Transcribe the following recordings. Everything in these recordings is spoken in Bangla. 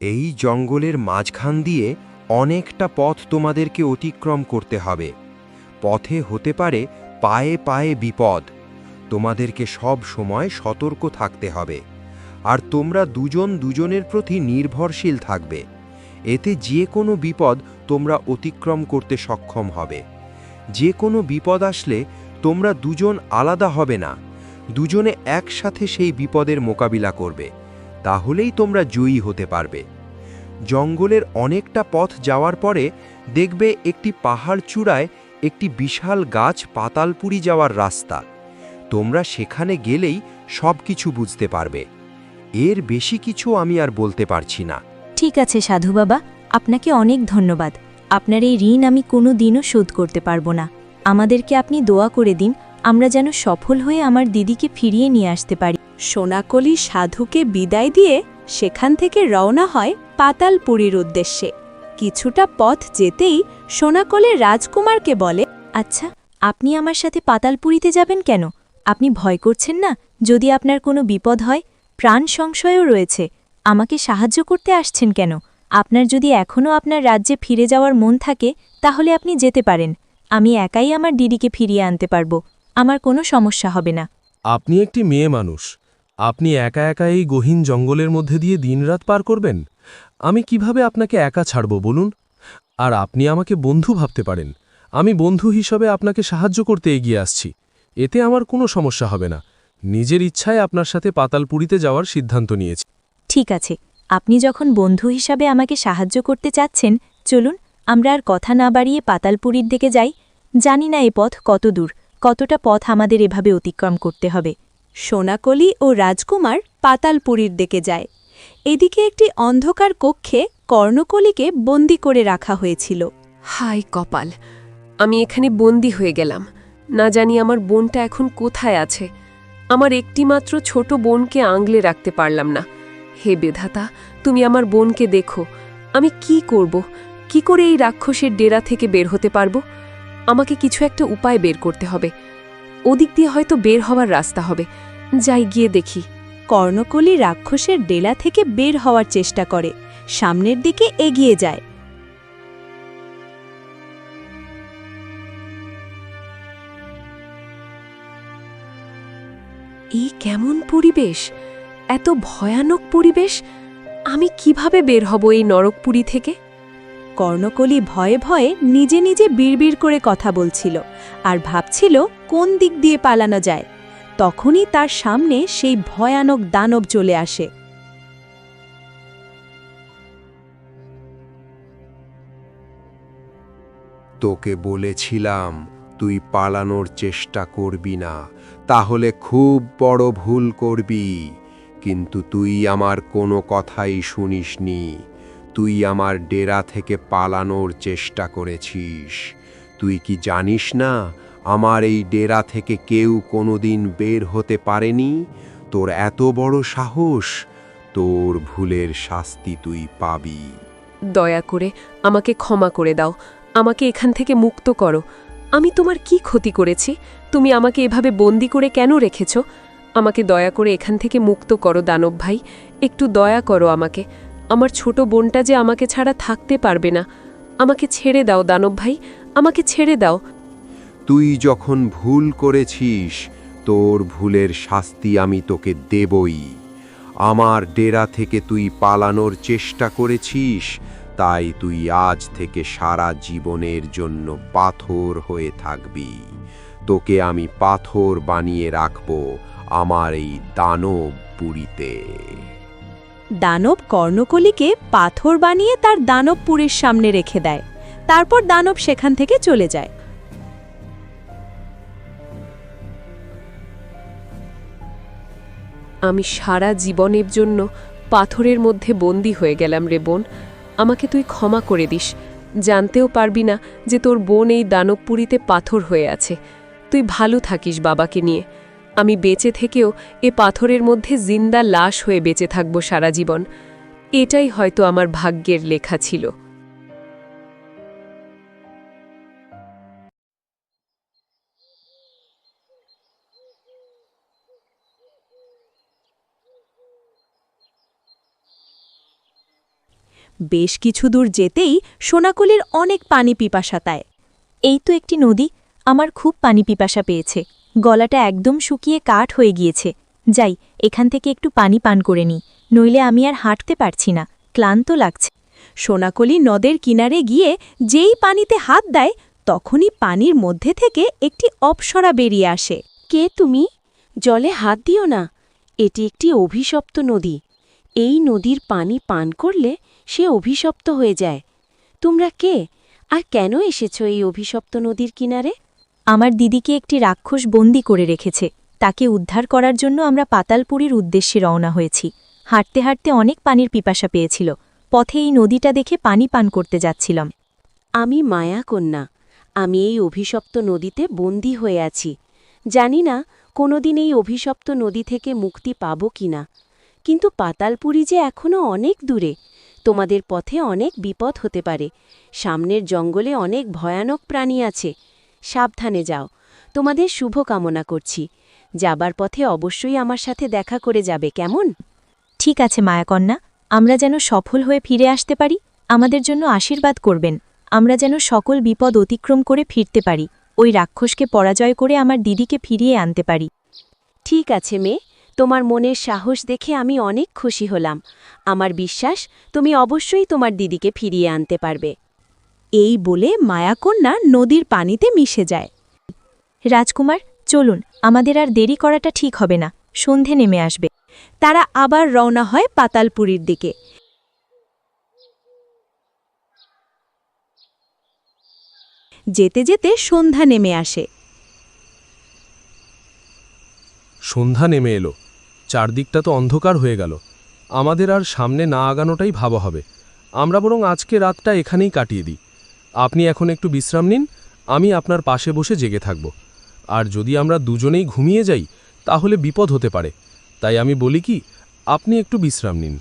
এই জঙ্গলের মাঝখান দিয়ে অনেকটা পথ তোমাদেরকে অতিক্রম করতে হবে। পথে হতে পারে পায়ে পায়ে বিপদ। তোমাদেরকে সব সময় সতর্ক থাকতে হবে। আর তোমরা দুজন দুজনের প্রতি নির্ভরশীল থাকবে। এতে যে কোনো বিপদ তোমরা অতিক্রম করতে সক্ষম হবে। যে কোনো বিপদ আসলে তোমরা দুজন আলাদা হবে না, দুজনে একসাথে সেই বিপদের মোকাবিলা করবে। তাহলেই তোমরা জয়ী হতে পারবে। জঙ্গলের অনেকটা পথ যাওয়ার পরে দেখবে একটি পাহাড় চূড়ায় একটি বিশাল গাছ পাতালপুরি যাওয়ার রাস্তা। তোমরা সেখানে গেলেই সব কিছু বুঝতে পারবে। এর বেশি কিছু আমি আর বলতে পারছি না। ঠিক আছে সাধু বাবা, আপনাকে অনেক ধন্যবাদ। আপনার এই ঋণ আমি কোনো দিনও শোধ করতে পারবো না। আমাদেরকে আপনি দোয়া করে দিন, আমরা যেন সফল হয়ে আমার দিদিকে ফিরিয়ে নিয়ে আসতে পারি। সোনাকলি সাধুকে বিদায় দিয়ে সেখান থেকে রওনা হয় পাতালপুরীর উদ্দেশ্যে। কিছুটা পথ যেতেই সোনাকলি রাজকুমারকে বলে, আচ্ছা, আপনি আমার সাথে পাতালপুরীতে যাবেন কেন? আপনি ভয় করছেন না? যদি আপনার কোনো বিপদ হয়, প্রাণ সংশয়ও রয়েছে, আমাকে সাহায্য করতে আসছেন কেন? আপনার যদি এখনও আপনার রাজ্যে ফিরে যাওয়ার মন থাকে, তাহলে আপনি যেতে পারেন। আমি একাই আমার দিদিকে ফিরিয়ে আনতে পারব। আমার কোনো সমস্যা হবে না। আপনি একটি মেয়ে মানুষ। আপনি একা একা এই গহীন জঙ্গলের মধ্যে দিয়ে দিনরাত পার করবেন? আমি কিভাবে আপনাকে একা ছাড়ব বলুন? আর আপনি আমাকে বন্ধু ভাবতে পারেন। আমি বন্ধু হিসাবে আপনাকে সাহায্য করতে এগিয়ে আসছি। এতে আমার কোনো সমস্যা হবে না। নিজের ইচ্ছায় আপনার সাথে পাতালপুরীতে যাওয়ার সিদ্ধান্ত নিয়েছি। ঠিক আছে, আপনি যখন বন্ধু হিসাবে আমাকে সাহায্য করতে চাচ্ছেন, চলুন আমরা আর কথা না বাড়িয়ে পাতালপুরীর দিকে যাই। জানি না এ পথ কত দূর, কতটা পথ আমাদের এভাবে অতিক্রম করতে হবে। সোনাকলি ও রাজকুমার পাতালপুরীর দিকে যায়। এদিকে একটি অন্ধকার কক্ষে কর্ণকলিকে বন্দি করে রাখা হয়েছিল। হায় কপাল, আমি এখানে বন্দি হয়ে গেলাম। না জানি আমার বোনটা এখন কোথায় আছে। আমার একটিমাত্র ছোট বোনকে আংলে রাখতে পারলাম না। হে বিধাতা, তুমি আমার বোনকে দেখো। আমি কি করব? কি করে এই রাক্ষসের ডেরা থেকে বের হতে পারব? আমাকে কিছু একটা উপায় বের করতে হবে। ওদিক দিয়ে হয়তো বের হওয়ার রাস্তা হবে। যাই গিয়ে দেখি। কর্ণকলি রাক্ষসের ডেলা থেকে বের হওয়ার চেষ্টা করে, সামনের দিকে এগিয়ে যায়। এই কেমন পরিবেশ! এত ভয়ানক পরিবেশ! আমি কিভাবে বের হব এই নরকপুরী থেকে? কর্ণকলি ভয়ে ভয়ে নিজে নিজে বিড়বিড় করে কথা বলছিল আর ভাবছিল কোন দিক দিয়ে পালানো যায়। তখনই তার সামনে সেই ভয়ানক দানব চলে আসে। তোকে বলেছিলাম তুই পালানোর চেষ্টা করবি না, তাহলে খুব বড় ভুল করবি। কিন্তু তুই আমার কোনো কথাই শুনিসনি। তুই আমার ডেরা থেকে পালানোর চেষ্টা করেছিস। তুই কি জানিস না আমার এই ডেরা থেকে কেউ কোনোদিন বের হতে পারেনি? তোর এত বড় সাহস! তোর ভুলের শাস্তি তুই পাবি। দয়া করে আমাকে ক্ষমা করে দাও। আমাকে এখান থেকে মুক্ত করো। আমি তোমার কি ক্ষতি করেছি? তুমি আমাকে এভাবে বন্দি করে কেন রেখেছ? আমাকে দয়া করে এখান থেকে মুক্ত করো দানব ভাই। একটু দয়া করো আমাকে। আমার ছোট বোনটা যে আমাকে ছাড়া থাকতে পারবে না। আমাকে ছেড়ে দাও দানব ভাই, আমাকে ছেড়ে দাও। তুই যখন ভুল করেছিস, তোর ভুলের শাস্তি আমি তোকে দেবই। আমার ডেরা থেকে তুই পালানোর চেষ্টা করেছিস, তাই তুই আজ থেকে সারা জীবনের জন্য পাথর হয়ে থাকবি। তোকে আমি পাথর বানিয়ে রাখব আমার এই দানব পুরীতে। দানব কর্ণকলিকে পাথর বানিয়ে তার দানবপুরীর সামনে রেখে দেয়। তারপর দানব সেখান থেকে চলে যায়। আমি সারা জীবনের জন্য পাথরের মধ্যে বন্দী হয়ে গেলাম রে বোন। আমাকে তুই ক্ষমা করে দিস। জানতেও পারবি না যে তোর বোন এই দানবপুরীতে পাথর হয়ে আছে। তুই ভালো থাকিস বাবাকে নিয়ে। আমি বেঁচে থেকেও এ পাথরের মধ্যে জিন্দা লাশ হয়ে বেঁচে থাকব সারা জীবন। এটাই হয়তো আমার ভাগ্যের লেখা ছিল। বেশ কিছু দূর যেতেই সোনাকলির অনেক পানি পিপাসা পায়। এই তো একটি নদী, আমার খুব পানি পিপাসা পেয়েছে, গলাটা একদম শুকিয়ে কাঠ হয়ে গিয়েছে। যাই, এখান থেকে একটু পানি পান করে নিই, নইলে আমি আর হাঁটতে পারছি না, ক্লান্ত লাগছে। সোনাকলি নদের কিনারে গিয়ে যেই পানিতে হাত দেয় তখনই পানির মধ্যে থেকে একটি অপ্সরা বেরিয়ে আসে। কে তুমি? জলে হাত দিও না, এটি একটি অভিশপ্ত নদী। এই নদীর পানি পান করলে সে অভিশপ্ত হয়ে যায়। তোমরা কে আর কেন এসেছ এই অভিশপ্ত নদীর কিনারে? আমার দিদিকে একটি রাক্ষস বন্দি করে রেখেছে, তাকে উদ্ধার করার জন্য আমরা পাতালপুরীর উদ্দেশ্যে রওনা হয়েছি। হাঁটতে হাঁটতে অনেক পানির পিপাসা পেয়েছিল, পথে এই নদীটা দেখে পানি পান করতে যাচ্ছিলাম। আমি মায়া কন্যা, আমি এই অভিশপ্ত নদীতে বন্দী হয়ে আছি। জানি না কোনোদিন এই অভিশপ্ত নদী থেকে মুক্তি পাব কিনা, কিন্তু পাতালপুরী যে এখনও অনেক দূরে। তোমাদের পথে অনেক বিপদ হতে পারে, সামনের জঙ্গলে অনেক ভয়ানক প্রাণী আছে। সাবধানে যাও, তোমাদের শুভ কামনা করছি। যাবার পথে অবশ্যই আমার সাথে দেখা করে যাবে, কেমন? ঠিক আছে মায়াকন্যা, আমরা যেন সফল হয়ে ফিরে আসতে পারি, আমাদের জন্য আশীর্বাদ করবেন। আমরা যেন সকল বিপদ অতিক্রম করে ফিরতে পারি, ওই রাক্ষসকে পরাজয় করে আমার দিদিকে ফিরিয়ে আনতে পারি। ঠিক আছে মেয়ে, তোমার মনের সাহস দেখে আমি অনেক খুশি হলাম। আমার বিশ্বাস তুমি অবশ্যই তোমার দিদিকে ফিরিয়ে আনতে পারবে। এই বলে মায়াকন্যা নদীর পানিতে মিশে যায়। রাজকুমার, চলুন, আমাদের আর দেরি করাটা ঠিক হবে না, সন্ধে নেমে আসবে। তারা আবার রওনা হয় পাতালপুরীর দিকে। যেতে যেতে সন্ধ্যা নেমে আসে। সন্ধ্যা নেমে এলো, চারদিকটা তো অন্ধকার হয়ে গেল। আমাদের আর সামনে না আগানোটাই ভালো হবে। আমরা বরং আজকে রাতটা এখানেই কাটিয়ে দিই। আপনি এখন একটু বিশ্রাম নিন, আমি আপনার পাশে বসে জেগে থাকব। আর যদি আমরা দুজনেই ঘুমিয়ে যাই তাহলে বিপদ হতে পারে, তাই আমি বলি কি, আপনি একটু বিশ্রাম নিন।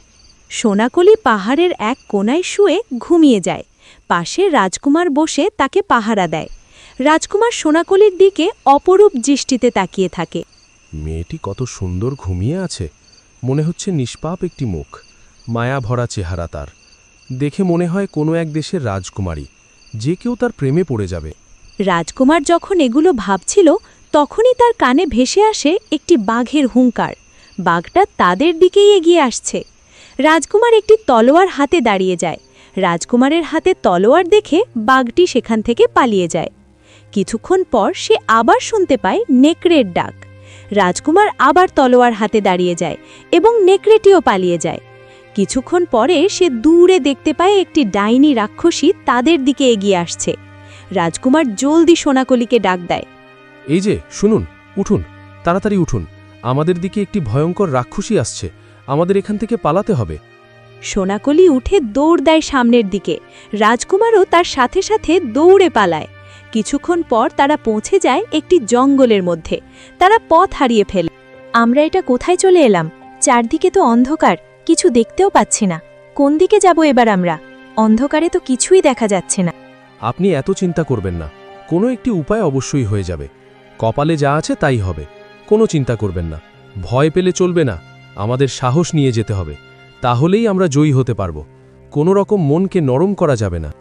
সোনাকলি পাহাড়ের এক কোণায় শুয়ে ঘুমিয়ে যায়। পাশে রাজকুমার বসে তাকে পাহারা দেয়। রাজকুমার সোনাকলির দিকে অপরূপ দৃষ্টিতে তাকিয়ে থাকে। মেয়েটি কত সুন্দর ঘুমিয়ে আছে, মনে হচ্ছে নিষ্পাপ একটি মুখ, মায়া ভরা চেহারা তার। দেখে মনে হয় কোনো এক দেশের রাজকুমারী, যে কেউ তার প্রেমে পড়ে যাবে। রাজকুমার যখন এগুলো ভাবছিল তখনই তার কানে ভেসে আসে একটি বাঘের হুঙ্কার। বাঘটা তাদের দিকেই এগিয়ে আসছে। রাজকুমার একটি তলোয়ার হাতে দাঁড়িয়ে যায়। রাজকুমারের হাতে তলোয়ার দেখে বাঘটি সেখান থেকে পালিয়ে যায়। কিছুক্ষণ পর সে আবার শুনতে পায় নেকড়ের ডাক। রাজকুমার আবার তলোয়ার হাতে দাঁড়িয়ে যায় এবং নেকড়েটিও পালিয়ে যায়। কিছুক্ষণ পরে সে দূরে দেখতে পায় একটি ডাইনি রাক্ষসী তাদের দিকে এগিয়ে আসছে। রাজকুমার জলদি সোনাকলিকে ডাক দেয়। এই যে শুনুন, উঠুন, তাড়াতাড়ি উঠুন, আমাদের দিকে একটি ভয়ঙ্কর রাক্ষসী আসছে, আমাদের এখান থেকে পালাতে হবে। সোনাকলি উঠে দৌড় দেয় সামনের দিকে। রাজকুমারও তার সাথে সাথে দৌড়ে পালায়। কিছুক্ষণ পর তারা পৌঁছে যায় একটি জঙ্গলের মধ্যে। তারা পথ হারিয়ে ফেলে। আমরা এটা কোথায় চলে এলাম? চারদিকে তো অন্ধকার, কিছু দেখতেও পাচ্ছি না। কোন দিকে যাব এবার আমরা? অন্ধকারে তো কিছুই দেখা যাচ্ছে না। আপনি এত চিন্তা করবেন না, কোনো একটি উপায় অবশ্যই হয়ে যাবে। কপালে যা আছে তাই হবে, কোনো চিন্তা করবেন না। ভয় পেলে চলবে না, আমাদের সাহস নিয়ে যেতে হবে, তাহলেই আমরা জয়ী হতে পারব। কোনো রকম মনকে নরম করা যাবে না।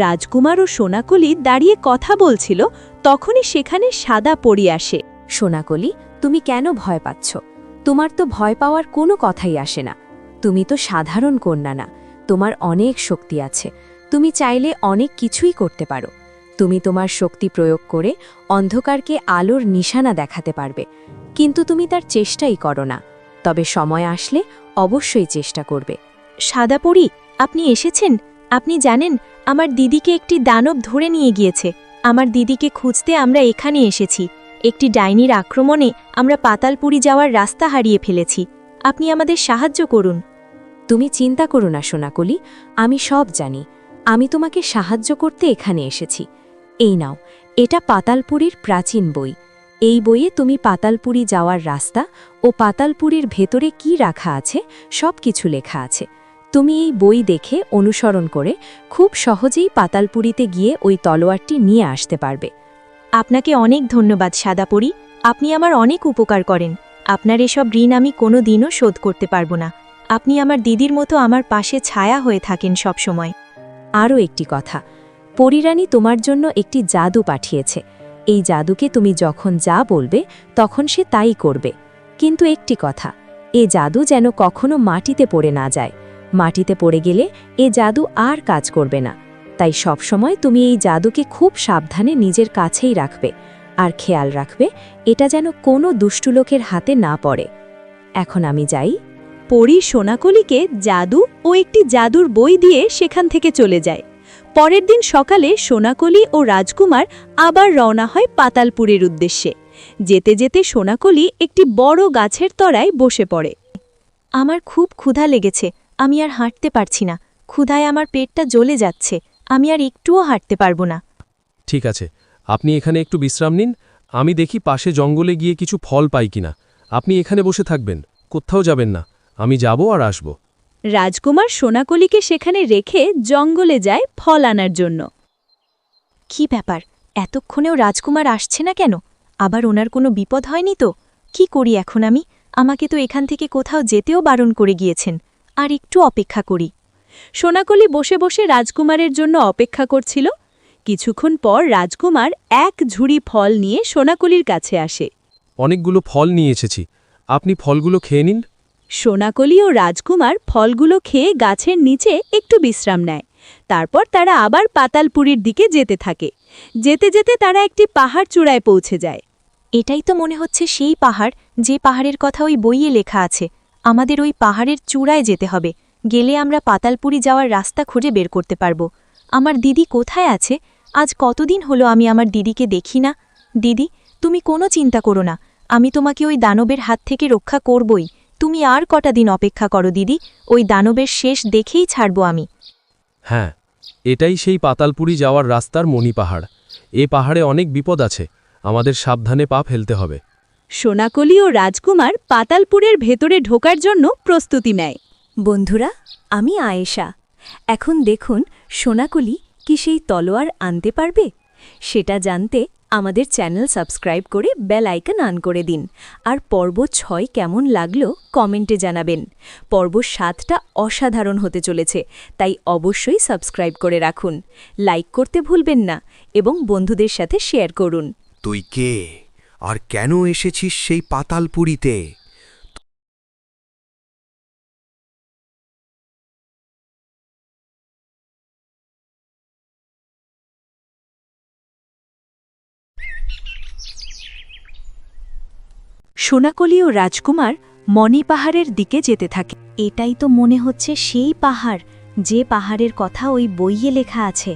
রাজকুমার ও সোনাকলি দাঁড়িয়ে কথা বলছিল, তখনই সেখানে সাদা পরি আসে। সোনাকলি, তুমি কেন ভয় পাচ্ছ? তোমার তো ভয় পাওয়ার কোনো কথাই আসে না। তুমি তো সাধারণ কন্যা না, তোমার অনেক শক্তি আছে। তুমি চাইলে অনেক কিছুই করতে পারো। তুমি তোমার শক্তি প্রয়োগ করে অন্ধকারকে আলোর নিশানা দেখাতে পারবে, কিন্তু তুমি তার চেষ্টাই করো না। তবে সময় আসলে অবশ্যই চেষ্টা করবে। সাদা পরী, আপনি এসেছেন? আপনি জানেন, আমার দিদিকে একটি দানব ধরে নিয়ে গিয়েছে। আমার দিদিকে খুঁজতে আমরা এখানে এসেছি। একটি ডাইনির আক্রমণে আমরা পাতালপুরী যাওয়ার রাস্তা হারিয়ে ফেলেছি। আপনি আমাদের সাহায্য করুন। তুমি চিন্তা করো না সোনাকলি, আমি সব জানি। আমি তোমাকে সাহায্য করতে এখানে এসেছি। এই নাও, এটা পাতালপুরীর প্রাচীন বই। এই বইয়ে তুমি পাতালপুরী যাওয়ার রাস্তা ও পাতালপুরীর ভেতরে কি রাখা আছে সব কিছু লেখা আছে। তুমি এই বই দেখে অনুসরণ করে খুব সহজেই পাতালপুরীতে গিয়ে ওই তলোয়ারটি নিয়ে আসতে পারবে। আপনাকে অনেক ধন্যবাদ সাদা পরী, আপনি আমার অনেক উপকার করেন। আপনার এসব ঋণ আমি কোনো দিনও শোধ করতে পারব না। আপনি আমার দিদির মতো আমার পাশে ছায়া হয়ে থাকেন সব সময়। আরও একটি কথা, পরীরানী তোমার জন্য একটি জাদু পাঠিয়েছে। এই জাদুকে তুমি যখন যা বলবে তখন সে তাই করবে। কিন্তু একটি কথা, এ জাদু যেন কখনো মাটিতে পড়ে না যায়। মাটিতে পড়ে গেলে এ জাদু আর কাজ করবে না। তাই সবসময় তুমি এই জাদুকে খুব সাবধানে নিজের কাছেই রাখবে, আর খেয়াল রাখবে এটা যেন কোনো দুষ্টু লোকের হাতে না পড়ে। এখন আমি যাই। পরী সোনাকলিকে জাদু ও একটি জাদুর বই দিয়ে সেখান থেকে চলে যায়। পরের দিন সকালে সোনাকলি ও রাজকুমার আবার রওনা হয় পাতালপুরের উদ্দেশ্যে। যেতে যেতে সোনাকলি একটি বড় গাছের তলায় বসে পড়ে। আমার খুব ক্ষুধা লেগেছে, আমি আর হাঁটতে পারছি না। ক্ষুধায় আমার পেটটা জ্বলে যাচ্ছে, আমি আর একটুও হাঁটতে পারবো না। ঠিক আছে, আপনি এখানে একটু বিশ্রাম নিন। আমি দেখি পাশে জঙ্গলে গিয়ে কিছু ফল পাই কিনা। আপনি এখানে বসে থাকবেন, কোথাও যাবেন না। আমি যাব আর আসব। রাজকুমার সোনাকলিকে সেখানে রেখে জঙ্গলে যায় ফল আনার জন্য। কি ব্যাপার, এতক্ষণেও রাজকুমার আসছে না কেন? আবার ওনার কোনো বিপদ হয়নি তো? কি করি এখন আমি? আমাকে তো এখান থেকে কোথাও যেতেও বারণ করে গিয়েছেন। আর একটু অপেক্ষা করি। সোনাকলি বসে বসে রাজকুমারের জন্য অপেক্ষা করছিল। কিছুক্ষণ পর রাজকুমার এক ঝুড়ি ফল নিয়ে সোনাকলির কাছে আসে। অনেকগুলো ফল নিয়ে এসেছি, আপনি ফলগুলো খেয়ে নিন। সোনাকলি ও রাজকুমার ফলগুলো খেয়ে গাছের নিচে একটু বিশ্রাম নেয়। তারপর তারা আবার পাতালপুরীর দিকে যেতে থাকে। যেতে যেতে তারা একটি পাহাড় চূড়ায় পৌঁছে যায়। এটাই তো মনে হচ্ছে সেই পাহাড়, যে পাহাড়ের কথা ওই বইয়ে লেখা আছে। আমাদের ওই পাহাড়ের চূড়ায় যেতে হবে। গেলে আমরা পাতালপুরি যাওয়ার রাস্তা খুঁজে বের করতে পারব। আমার দিদি কোথায় আছে? আজ কতদিন হলো আমি আমার দিদিকে দেখি না। দিদি, তুমি কোনো চিন্তা করো না, আমি তোমাকে ওই দানবের হাত থেকে রক্ষা করবই। তুমি আর কটা দিন অপেক্ষা করো দিদি, ওই দানবের শেষ দেখেই ছাড়ব আমি। হ্যাঁ, এটাই সেই পাতালপুরি যাওয়ার রাস্তার মণি পাহাড়। এ পাহাড়ে অনেক বিপদ আছে, আমাদের সাবধানে পা ফেলতে হবে। সোনাকলি ও রাজকুমার পাতালপুরের ভেতরে ঢোকার জন্য প্রস্তুতি নেয়। বন্ধুরা, আমি আয়েশা। এখন দেখুন সোনাকলি কি সেই তলোয়ার আনতে পারবে? সেটা জানতে আমাদের চ্যানেল সাবস্ক্রাইব করে বেল আইকন অন করে দিন। আর পর্ব 6 কেমন লাগলো কমেন্টে জানাবেন। পর্ব 7টা অসাধারণ হতে চলেছে, তাই অবশ্যই সাবস্ক্রাইব করে রাখুন। লাইক করতে ভুলবেন না এবং বন্ধুদের সাথে শেয়ার করুন। তুই কে আর কেন এসেছিস সেই পাতালপুরীতে? সোনাকলি ও রাজকুমার মণি পাহাড়ের দিকে যেতে থাকে। এটাই তো মনে হচ্ছে সেই পাহাড়, যে পাহাড়ের কথা ওই বইয়ে লেখা আছে।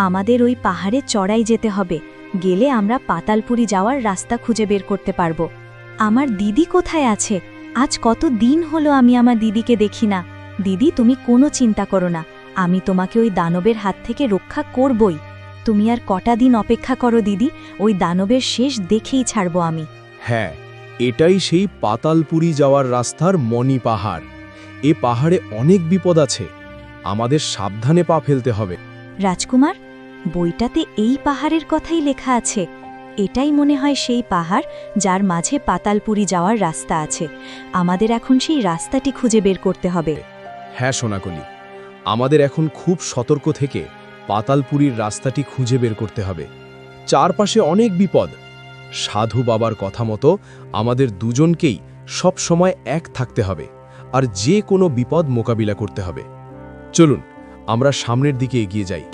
আমাদের ওই পাহাড়ে চড়াই যেতে হবে। গেলে আমরা পাতালপুরি যাওয়ার রাস্তা খুঁজে বের করতে পারব। আমার দিদি কোথায় আছে? আজ কত দিন হলো আমি আমার দিদিকে দেখি না। দিদি, তুমি কোনো চিন্তা করো না, আমি তোমাকে ওই দানবের হাত থেকে রক্ষা করবই। তুমি আর কটা দিন অপেক্ষা করো দিদি, ওই দানবের শেষ দেখেই ছাড়ব আমি। হ্যাঁ, এটাই সেই পাতালপুরি যাওয়ার রাস্তার মণি পাহাড়। এ পাহাড়ে অনেক বিপদ আছে, আমাদের সাবধানে পা ফেলতে হবে। রাজকুমার, বইটাতে এই পাহাড়ের কথাই লেখা আছে। এটাই মনে হয় সেই পাহাড় যার মাঝে পাতালপুরি যাওয়ার রাস্তা আছে। আমাদের এখন সেই রাস্তাটি খুঁজে বের করতে হবে। হ্যাঁ সোনাকলি, আমাদের এখন খুব সতর্ক থেকে পাতালপুরীর রাস্তাটি খুঁজে বের করতে হবে। চারপাশে অনেক বিপদ। সাধু বাবার কথা মতো আমাদের দুজনকেই সব সময় এক থাকতে হবে, আর যে কোনো বিপদ মোকাবিলা করতে হবে। চলুন আমরা সামনের দিকে এগিয়ে যাই।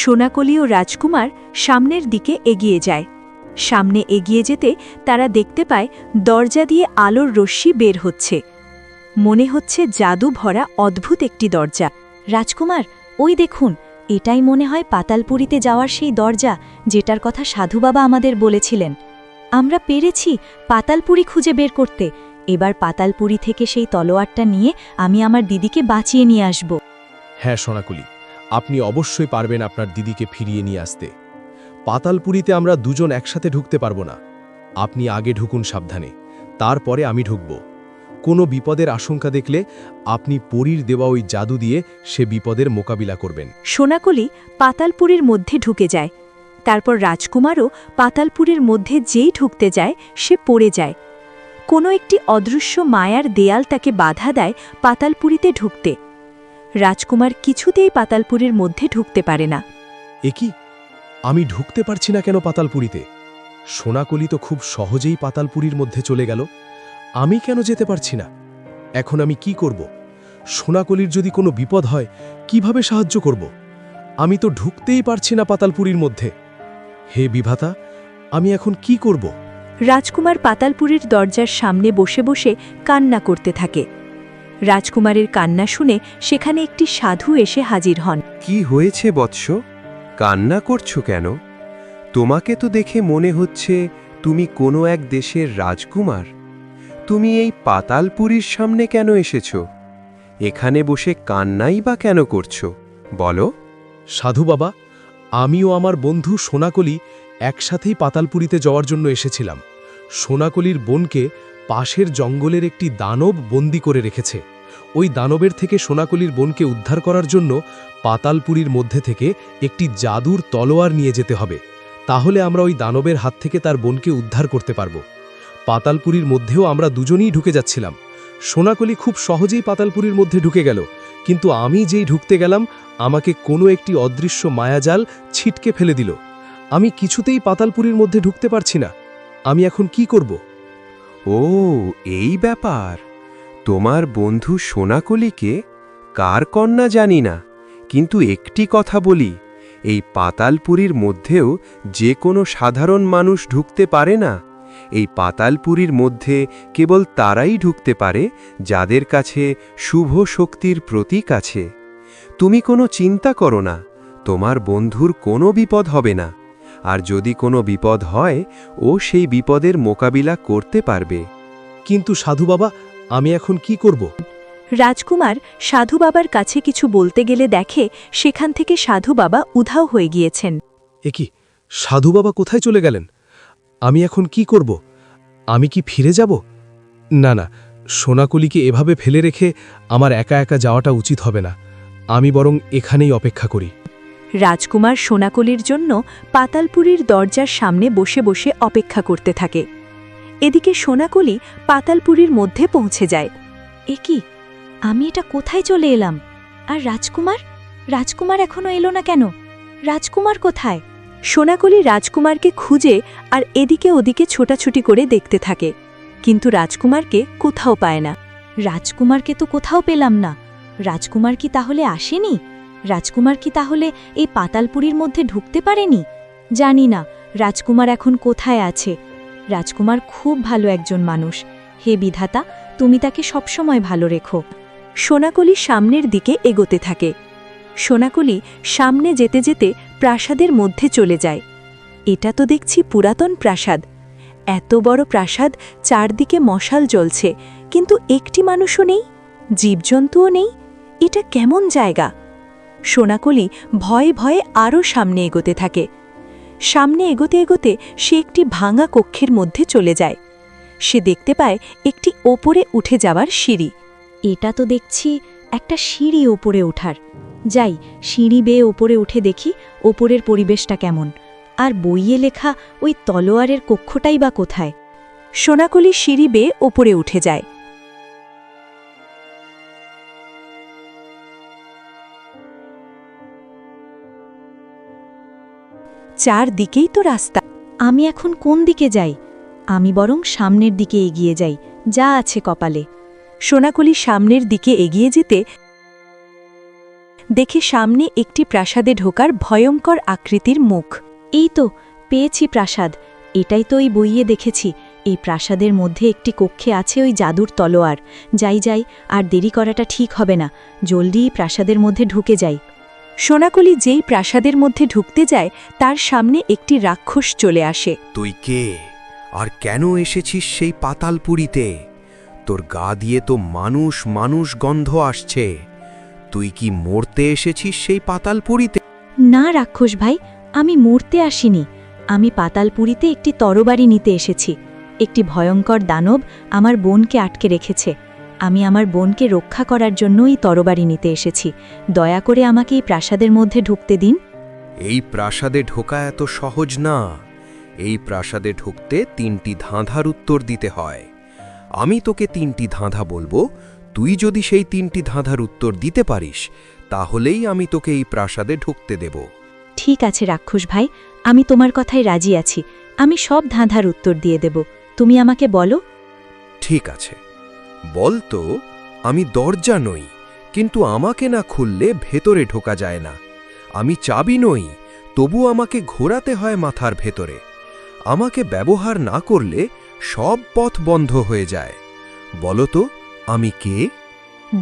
সোনাকলি ও রাজকুমার সামনের দিকে এগিয়ে যায়। সামনে এগিয়ে যেতে তারা দেখতে পায় দরজা দিয়ে আলোর রশ্মি বের হচ্ছে। মনে হচ্ছে জাদু ভরা অদ্ভুত একটি দরজা। রাজকুমার, ওই দেখুন, এটাই মনে হয় পাতালপুরীতে যাওয়ার সেই দরজা যেটার কথা সাধু বাবা আমাদের বলেছিলেন। আমরা পেরেছি পাতালপুরি খুঁজে বের করতে। এবার পাতালপুরি থেকে সেই তলোয়ারটা নিয়ে আমি আমার দিদিকে বাঁচিয়ে নিয়ে আসব। হ্যাঁ সোনাকলি, আপনি অবশ্যই পারবেন আপনার দিদিকে ফিরিয়ে নিয়ে আসতে। পাতালপুরীতে আমরা দুজন একসাথে ঢুকতে পারবো না। আপনি আগে ঢুকুন সাবধানে, তারপরে আমি ঢুকব। কোনো বিপদের আশঙ্কা দেখলে আপনি পরীর দেওয়া ওই জাদু দিয়ে সে বিপদের মোকাবিলা করবেন। সোনাকলি পাতালপুরীর মধ্যে ঢুকে যায়। তারপর রাজকুমারও পাতালপুরীর মধ্যে যেই ঢুকতে যায় সে পড়ে যায়। কোনো একটি অদৃশ্য মায়ার দেয়াল তাকে বাধা দেয় পাতালপুরীতে ঢুকতে। রাজকুমার কিছুতেই পাতালপুরীর মধ্যে ঢুকতে পারে না। কি আমি ঢুকতে পারছি না কেন পাতালপুরীতে? সোনাকলি তো খুব সহজেই পাতালপুরীর মধ্যে চলে গেল, আমি কেন যেতে পারছি না? এখন আমি কি করব? সোনাকলির যদি কোনো বিপদ হয় কিভাবে সাহায্য করব? আমি তো ঢুকতেই পারছি না পাতালপুরীর মধ্যে। হে বিধাতা, আমি এখন কি করব? রাজকুমার পাতালপুরীর দরজার সামনে বসে বসে কান্না করতে থাকে। রাজকুমারের কান্না শুনে সেখানে একটি সাধু এসে হাজির হন। কি হয়েছে বৎস? কান্না করছো কেন? তোমাকে তো দেখে মনে হচ্ছে তুমি কোনো এক দেশের রাজকুমার। তুমি এই পাতালপুরীর সামনে কেন এসেছো? এখানে বসে কান্নাই বা কেন করছো বলো? সাধু বাবা, আমিও আমার বন্ধু সোনাকলি একসাথেই পাতালপুরীতে যাওয়ার জন্য এসেছিলাম। সোনাকলির বোনকে পাশের জঙ্গলের একটি দানব বন্দি করে রেখেছে। ওই দানবের থেকে সোনাকলির বোনকে উদ্ধার করার জন্য পাতালপুরীর মধ্যে থেকে একটি জাদুর তলোয়ার নিয়ে যেতে হবে। তাহলে আমরা ওই দানবের হাত থেকে তার বোনকে উদ্ধার করতে পারব। পাতালপুরীর মধ্যেও আমরা দুজনেই ঢুকে যাচ্ছিলাম। সোনাকলি খুব সহজেই পাতালপুরীর মধ্যে ঢুকে গেল, কিন্তু আমি যেই ঢুকতে গেলাম আমাকে কোনো একটি অদৃশ্য মায়াজাল ছিটকে ফেলে দিল। আমি কিছুতেই পাতালপুরীর মধ্যে ঢুকতে পারছি না। আমি এখন কি করব? ও, এই ব্যাপার। তোমার বন্ধু সোনাকলিকে কার কন্যা জানি না, কিন্তু একটি কথা বলি, এই পাতালপুরীর মধ্যেও যে কোনো সাধারণ মানুষ ঢুকতে পারে না। এই পাতালপুরীর মধ্যে কেবল তারাই ঢুকতে পারে যাদের কাছে শুভ শক্তির প্রতীক আছে। তুমি কোনো চিন্তা করো না, তোমার বন্ধুর কোনো বিপদ হবে না। আর যদি কোনো বিপদ হয়, ও সেই বিপদের মোকাবিলা করতে পারবে। কিন্তু সাধু বাবা, আমি এখন কি করব? রাজকুমার সাধু বাবার কাছে কিছু বলতে গেলে দেখে সেখান থেকে সাধু বাবা উধাও হয়ে গিয়েছেন। কি, সাধু বাবা কোথায় চলে গেলেন? আমি এখন কি করব? আমি কি ফিরে যাব? না না, সোনাকলিকে এভাবে ফেলে রেখে আমার একা একা যাওয়াটা উচিত হবে না। আমি বরং এখানেই অপেক্ষা করি। রাজকুমার সোনাকলির জন্য পাতালপুরীর দরজার সামনে বসে বসে অপেক্ষা করতে থাকে। এদিকে সোনাকলি পাতালপুরীর মধ্যে পৌঁছে যায়। কি, আমি এটা কোথায় চলে এলাম? আর রাজকুমার এখনো এলো না কেন? রাজকুমার কোথায়? সোনাকলি রাজকুমারকে খুঁজে আর এদিকে ওদিকে ছোটাছুটি করে দেখতে থাকে, কিন্তু রাজকুমারকে কোথাও পায় না। রাজকুমারকে তো কোথাও পেলাম না। রাজকুমার কি তাহলে আসেনি? রাজকুমার কি তাহলে এই পাতালপুরীর মধ্যে ঢুকতে পারেনি? জানি না রাজকুমার এখন কোথায় আছে। রাজকুমার খুব ভালো একজন মানুষ। হে বিধাতা, তুমি তাকে সবসময় ভালো রেখো। সোনাকলি সামনের দিকে এগোতে থাকে। সোনাকলি সামনে যেতে যেতে প্রাসাদের মধ্যে চলে যায়। এটা তো দেখছি পুরাতন প্রাসাদ। এত বড় প্রাসাদ, চারদিকে মশাল জ্বলছে, কিন্তু একটি মানুষও নেই, জীবজন্তুও নেই। এটা কেমন জায়গা? সোনাকলি ভয়ে ভয়ে আরও সামনে এগোতে থাকে। সামনে এগোতে এগোতে সে একটি ভাঙা কক্ষের মধ্যে চলে যায়। সে দেখতে পায় একটি ওপরে উঠে যাওয়ার সিঁড়ি। এটা তো দেখছি একটা সিঁড়ি ওপরে ওঠার। যাই, সিঁড়ি বেয়ে ওপরে উঠে দেখি ওপরের পরিবেশটা কেমন। আর বইয়ে লেখা ওই তলোয়ারের কক্ষটাই বা কোথায়? সোনাকলি সিঁড়ি বেয়ে ওপরে উঠে যায়। চারদিকেই তো রাস্তা। আমি এখন কোন দিকে যাই? আমি বরং সামনের দিকে এগিয়ে যাই, যা আছে কপালে। সোনাকলি সামনের দিকে এগিয়ে যেতে দেখে সামনে একটি প্রাসাদে ঢোকার ভয়ঙ্কর আকৃতির মুখ। এই তো পেয়েছি প্রাসাদ। এটাই তো ওই বইয়ে দেখেছি। এই প্রাসাদের মধ্যে একটি কক্ষে আছে ওই জাদুর তলোয়ার। যাই, আর দেরি করাটা ঠিক হবে না। জলদি প্রাসাদের মধ্যে ঢুকে যাই। সোনাকলি যেই প্রাসাদের মধ্যে ঢুকতে যায়, তার সামনে একটি রাক্ষস চলে আসে। তুই কে, আর কেন এসেছিস সেই পাতালপুরীতে? তোর গা দিয়ে তো মানুষ গন্ধ আসছে। তুই কি মরতে এসেছিস সেই পাতালপুরীতে? না রাক্ষস ভাই, আমি মরতে আসিনি। আমি পাতালপুরীতে একটি তরবারি নিতে এসেছি। একটি ভয়ঙ্কর দানব আমার বোনকে আটকে রেখেছে। আমি আমার বোনকে রক্ষা করার জন্য এই তরবারি নিতে এসেছি। দয়া করে আমাকে এই প্রাসাদের মধ্যে ঢুকতে দিন। এই প্রাসাদে ঢোকা এত সহজ না। এই প্রাসাদে ঢুকতে 3টি ধাঁধার উত্তর দিতে হয়। আমি তোকে 3টি ধাঁধা বলবো, তুই যদি সেই 3টি ধাঁধার উত্তর দিতে পারিস তাহলেই আমি তোকে এই প্রাসাদে ঢুকতে দেব। ঠিক আছে রাক্ষস ভাই, আমি তোমার কথায় রাজি আছি। আমি সব ধাঁধার উত্তর দিয়ে দেব, তুমি আমাকে বলো। ঠিক আছে, বল তো, আমি দরজা নই, কিন্তু আমাকে না খুললে ভেতরে ঢোকা যায় না। আমি চাবি নই, তবু আমাকে ঘোরাতে হয় মাথার ভেতরে। আমাকে ব্যবহার না করলে সব পথ বন্ধ হয়ে যায়। বলো তো, আমি কে?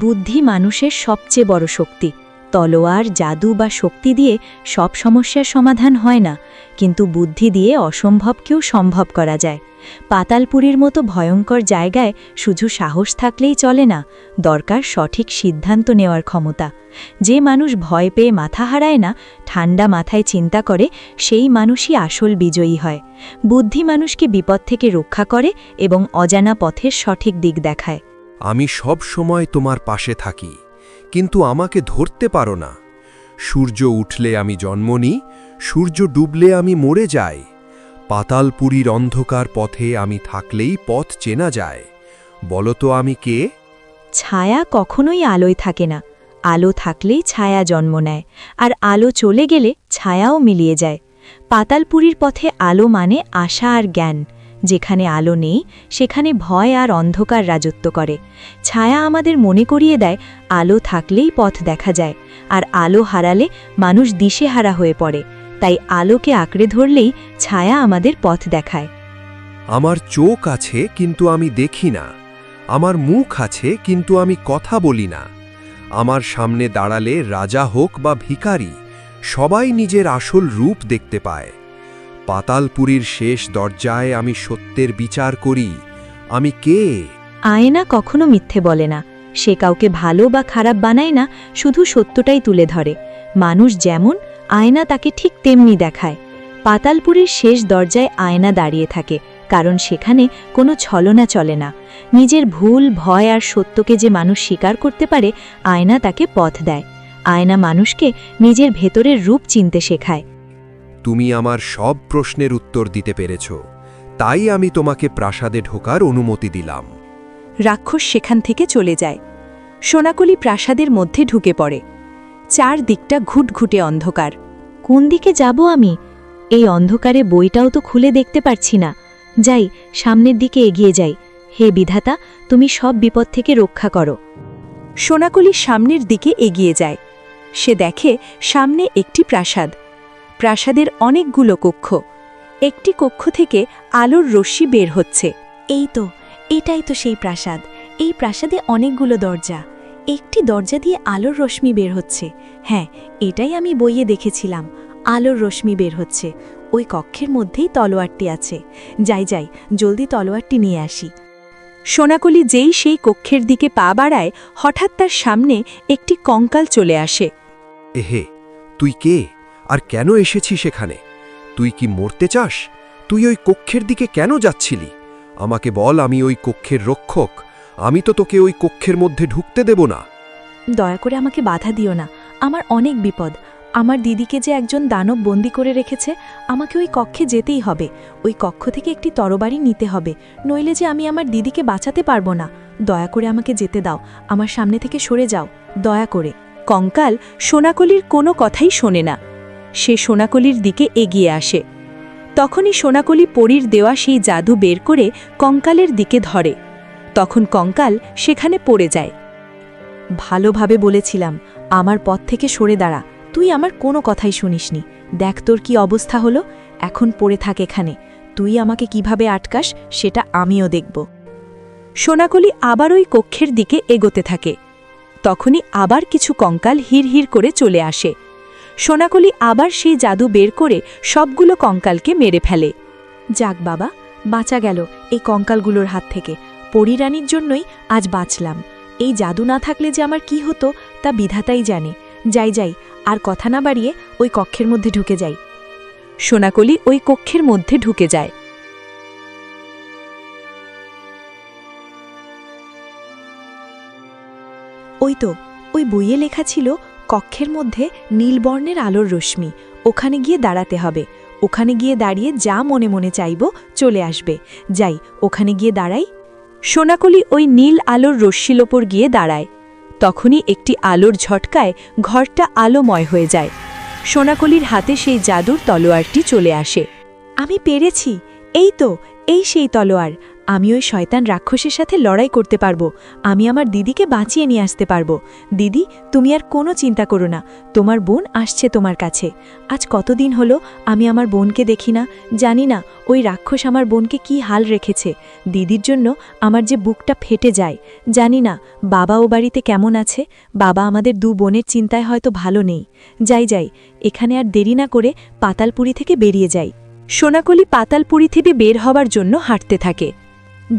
বুদ্ধি মানুষের সবচেয়ে বড় শক্তি। তলোয়ার, জাদু বা শক্তি দিয়ে সব সমস্যার সমাধান হয় না, কিন্তু বুদ্ধি দিয়ে অসম্ভবকেও সম্ভব করা যায়। পাতালপুরীর মতো ভয়ঙ্কর জায়গায় শুধু সাহস থাকলেই চলে না, দরকার সঠিক সিদ্ধান্ত নেওয়ার ক্ষমতা। যে মানুষ ভয় পেয়ে মাথা হারায় না, ঠান্ডা মাথায় চিন্তা করে, সেই মানুষই আসল বিজয়ী হয়। বুদ্ধি মানুষকে বিপদ থেকে রক্ষা করে এবং অজানা পথের সঠিক দিক দেখায়। আমি সব সময় তোমার পাশে থাকি, কিন্তু আমাকে ধরতে পারো না। সূর্য উঠলে আমি জন্ম নিই, সূর্য ডুবলে আমি মরে যাই। পাতালপুরীর অন্ধকার পথে আমি থাকলেই পথ চেনা যায়। বলো তো, আমি কে? ছায়া কখনোই আলোয় থাকে না, আলো থাকলেই ছায়া জন্ম নেয়, আর আলো চলে গেলে ছায়াও মিলিয়ে যায়। পাতালপুরীর পথে আলো মানে আশা আর জ্ঞান। যেখানে আলো নেই সেখানে ভয় আর অন্ধকার রাজত্ব করে। ছায়া আমাদের মনে করিয়ে দেয় আলো থাকলেই পথ দেখা যায়, আর আলো হারালে মানুষ দিশেহারা হয়ে পড়ে। তাই আলোকে আঁকড়ে ধরলেই ছায়া আমাদের পথ দেখায়। আমার চোখ আছে কিন্তু আমি দেখি না, আমার মুখ আছে কিন্তু আমি কথা বলি না। আমার সামনে দাঁড়ালে রাজা হোক বা ভিখারি, সবাই নিজের আসল রূপ দেখতে পায়। পাতালপুরীর শেষ দরজায় আমি সত্যের বিচার করি। আমি কে? আয়না কখনো মিথ্যে বলে না, সে কাউকে ভালো বা খারাপ বানায় না, শুধু সত্যটাই তুলে ধরে। মানুষ যেমন, আয়না তাকে ঠিক তেমনি দেখায়। পাতালপুরীর শেষ দরজায় আয়না দাঁড়িয়ে থাকে, কারণ সেখানে কোনো ছলনা চলে না। নিজের ভুল, ভয় আর সত্যকে যে মানুষ স্বীকার করতে পারে, আয়না তাকে পথ দেয়। আয়না মানুষকে নিজের ভেতরের রূপ চিনতে শেখায়। তুমি আমার সব প্রশ্নের উত্তর দিতে পেরেছ, তাই আমি তোমাকে প্রাসাদে ঢোকার অনুমতি দিলাম। রাক্ষস সেখান থেকে চলে যায়। সোনাকলি প্রাসাদের মধ্যে ঢুকে পড়ে। চারদিকটা ঘুটঘুটে অন্ধকার। কোন দিকে যাব আমি? এই অন্ধকারে বইটাও তো খুলে দেখতে পারছি না। যাই, সামনের দিকে এগিয়ে যাই। হে বিধাতা, তুমি সব বিপদ থেকে রক্ষা করো। সোনাকলি সামনের দিকে এগিয়ে যায়। সে দেখে সামনে একটি প্রাসাদ। প্রাসাদের অনেকগুলো কক্ষ। একটি কক্ষ থেকে আলোর রশ্মি বের হচ্ছে। এটাই তো সেই প্রাসাদ। এই প্রাসাদে অনেকগুলো দরজা, একটি দরজা দিয়ে আলোর রশ্মি বের হচ্ছে। হ্যাঁ, এটাই আমি বইয়ে দেখেছিলাম, আলোর রশ্মি বের হচ্ছে। ওই কক্ষের মধ্যেই তলোয়ারটি আছে। যাই, জলদি তলোয়ারটি নিয়ে আসি। সোনাকলি যেই সেই কক্ষের দিকে পা বাড়ায়, হঠাৎ তার সামনে একটি কঙ্কাল চলে আসে। এহে, তুই কে আর কেন এসেছিস সেখানে? তুই কি মরতে চাস? তুই ওই কক্ষের দিকে কেন যাচ্ছিলি? আমাকে বল, আমি ওই কক্ষের রক্ষক। আমি তো তোকে ওই কক্ষের মধ্যে ঢুকতে দেব না। দয়া করে আমাকে বাধা দিও না, আমার অনেক বিপদ। আমার দিদিকে যে একজন দানব বন্দি করে রেখেছে, আমাকে ওই কক্ষে যেতেই হবে। ওই কক্ষ থেকে একটি তরবারি নিতে হবে, নইলে যে আমি আমার দিদিকে বাঁচাতে পারবো না। দয়া করে আমাকে যেতে দাও, আমার সামনে থেকে সরে যাও, দয়া করে। কঙ্কাল সোনাকলির কোনো কথাই শোনে না। সে সোনাকলির দিকে এগিয়ে আসে। তখনই সোনাকলি পরীর দেওয়া সেই জাদু বের করে কঙ্কালের দিকে ধরে। তখন কঙ্কাল সেখানে পড়ে যায়। ভালোভাবে বলেছিলাম, আমার পথ থেকে সরে দাঁড়া। তুই আমার কোনো কথাই শুনিসনি। দেখ তোর কি অবস্থা হলো। এখন পড়ে থাক এখানে। তুই আমাকে কিভাবে আটকাস সেটা আমিও দেখব। সোনাকলি আবার ওই কক্ষের দিকে এগোতে থাকে। তখনই আবার কিছু কঙ্কাল হিড়হিড় করে চলে আসে। সোনাকলি আবার সেই জাদু বের করে সবগুলো কঙ্কালকে মেরে ফেলে। যাক বাবা, বাঁচা গেল এই কঙ্কালগুলোর হাত থেকে। পরীরানীর জন্যই আজ বাঁচলাম। এই জাদু না থাকলে যে আমার কি হতো তা বিধাতাই জানে। যাই, আর কথা না বাড়িয়ে ওই কক্ষের মধ্যে ঢুকে যাই। সোনাকলি ওই কক্ষের মধ্যে ঢুকে যায়। ওই বইয়ে লেখা ছিল কক্ষের মধ্যে নীলবর্ণের আলোর রশ্মি। ওখানে গিয়ে দাঁড়াতে হবে। ওখানে গিয়ে দাঁড়িয়ে যা মনে মনে চাইব চলে আসবে। যাই, ওখানে গিয়ে দাঁড়াই। সোনাকলি ওই নীল আলোর রশ্মির ওপর গিয়ে দাঁড়ায়। তখনই একটি আলোর ঝটকায় ঘরটা আলোময় হয়ে যায়। সোনাকলির হাতে সেই জাদুর তলোয়ারটি চলে আসে। আমি পেরেছি, এই সেই তলোয়ার। আমি ওই শয়তান রাক্ষসের সাথে লড়াই করতে পারবো। আমি আমার দিদিকে বাঁচিয়ে নিয়ে আসতে পারবো। দিদি, তুমি আর কোনো চিন্তা করো না, তোমার বোন আসছে তোমার কাছে। আজ কতদিন হলো আমি আমার বোনকে দেখি না, জানি না ওই রাক্ষস আমার বোনকে কি হাল রেখেছে। দিদির জন্য আমার যে বুকটা ফেটে যায়। জানি না বাবা ও বাড়িতে কেমন আছে। বাবা আমাদের দু বোনের চিন্তায় হয়তো ভালো নেই। যাই, এখানে আর দেরি না করে পাতালপুরি থেকে বেরিয়ে যাই। সোনাকলি পাতালপুরি থেকে বের হবার জন্য হাঁটতে থাকে।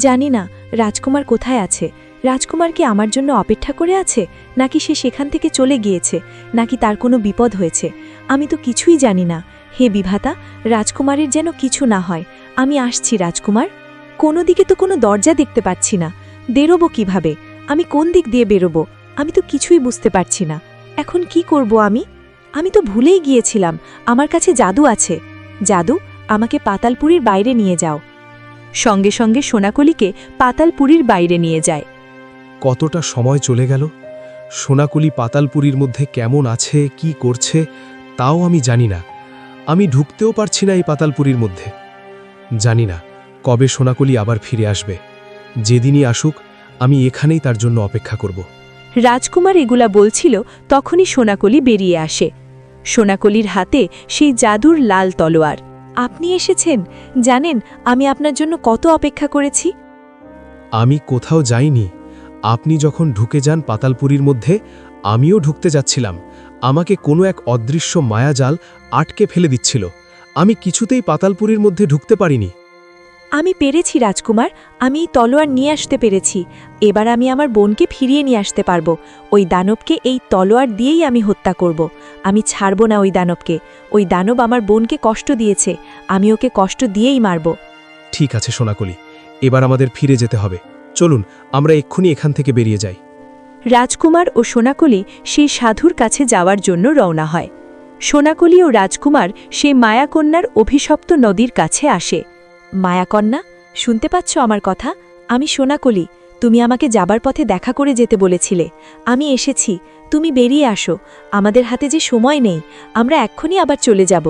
জানি না রাজকুমার কোথায় আছে। রাজকুমার কি আমার জন্য অপেক্ষা করে আছে, নাকি সে সেখান থেকে চলে গিয়েছে, নাকি তার কোনো বিপদ হয়েছে? আমি তো কিছুই জানি না। হে বিধাতা, রাজকুমারের যেন কিছু না হয়। আমি আসছি রাজকুমার। কোনো দিকে তো কোনো দরজা দেখতে পাচ্ছি না। বেরোবো কিভাবে? আমি কোন দিক দিয়ে বেরোবো? আমি তো কিছুই বুঝতে পারছি না। এখন কি করব আমি তো ভুলেই গিয়েছিলাম আমার কাছে জাদু আছে। জাদু, আমাকে পাতালপুরীর বাইরে নিয়ে যাও। সঙ্গে সঙ্গে সোনাকলিকে পাতালপুরীর বাইরে নিয়ে যায়। কতটা সময় চলে গেল, সোনাকলি পাতালপুরীর মধ্যে কেমন আছে, কি করছে তাও আমি জানি না। আমি ঢুকতেও পারছি না এই পাতালপুরীর মধ্যে। জানি না কবে সোনাকলি আবার ফিরে আসবে। যেদিনই আসুক আমি এখানেই তার জন্য অপেক্ষা করব। রাজকুমার এগুলা বলছিল, তখনই সোনাকলি বেরিয়ে আসে। সোনাকলির হাতে সেই জাদুর লাল তলোয়ার। আপনি এসেছেন? জানেন আমি আপনার জন্য কত অপেক্ষা করেছি। আমি কোথাও যাইনি। আপনি যখন ঢুকে যান পাতালপুরীর মধ্যে, আমিও ঢুকতে যাচ্ছিলাম। আমাকে কোনো এক অদৃশ্য মায়াজাল আটকে ফেলে দিচ্ছিল। আমি কিছুতেই পাতালপুরীর মধ্যে ঢুকতে পারিনি। আমি পেরেছি রাজকুমার, আমি এই তলোয়ার নিয়ে আসতে পেরেছি। এবার আমি আমার বোনকে ফিরিয়ে নিয়ে আসতে পারবো। ওই দানবকে এই তলোয়ার দিয়েই আমি হত্যা করব। আমি ছাড়ব না ওই দানবকে। ওই দানব আমার বোনকে কষ্ট দিয়েছে, আমি ওকে কষ্ট দিয়েই মারব। ঠিক আছে সোনাকলি, এবার আমাদের ফিরে যেতে হবে। চলুন আমরা এক্ষুনি এখান থেকে বেরিয়ে যাই। রাজকুমার ও সোনাকলি সেই সাধুর কাছে যাওয়ার জন্য রওনা হয়। সোনাকলি ও রাজকুমার সেই মায়াকন্যার অভিশপ্ত নদীর কাছে আসে। মায়াকন্যা, শুনতে পাচ্ছ আমার কথা? আমি সোনাকলি। তুমি আমাকে যাবার পথে দেখা করে যেতে বলেছিলে। আমি এসেছি, তুমি বেরিয়ে আসো। আমাদের হাতে যে সময় নেই, আমরা এক্ষুনি আবার চলে যাব।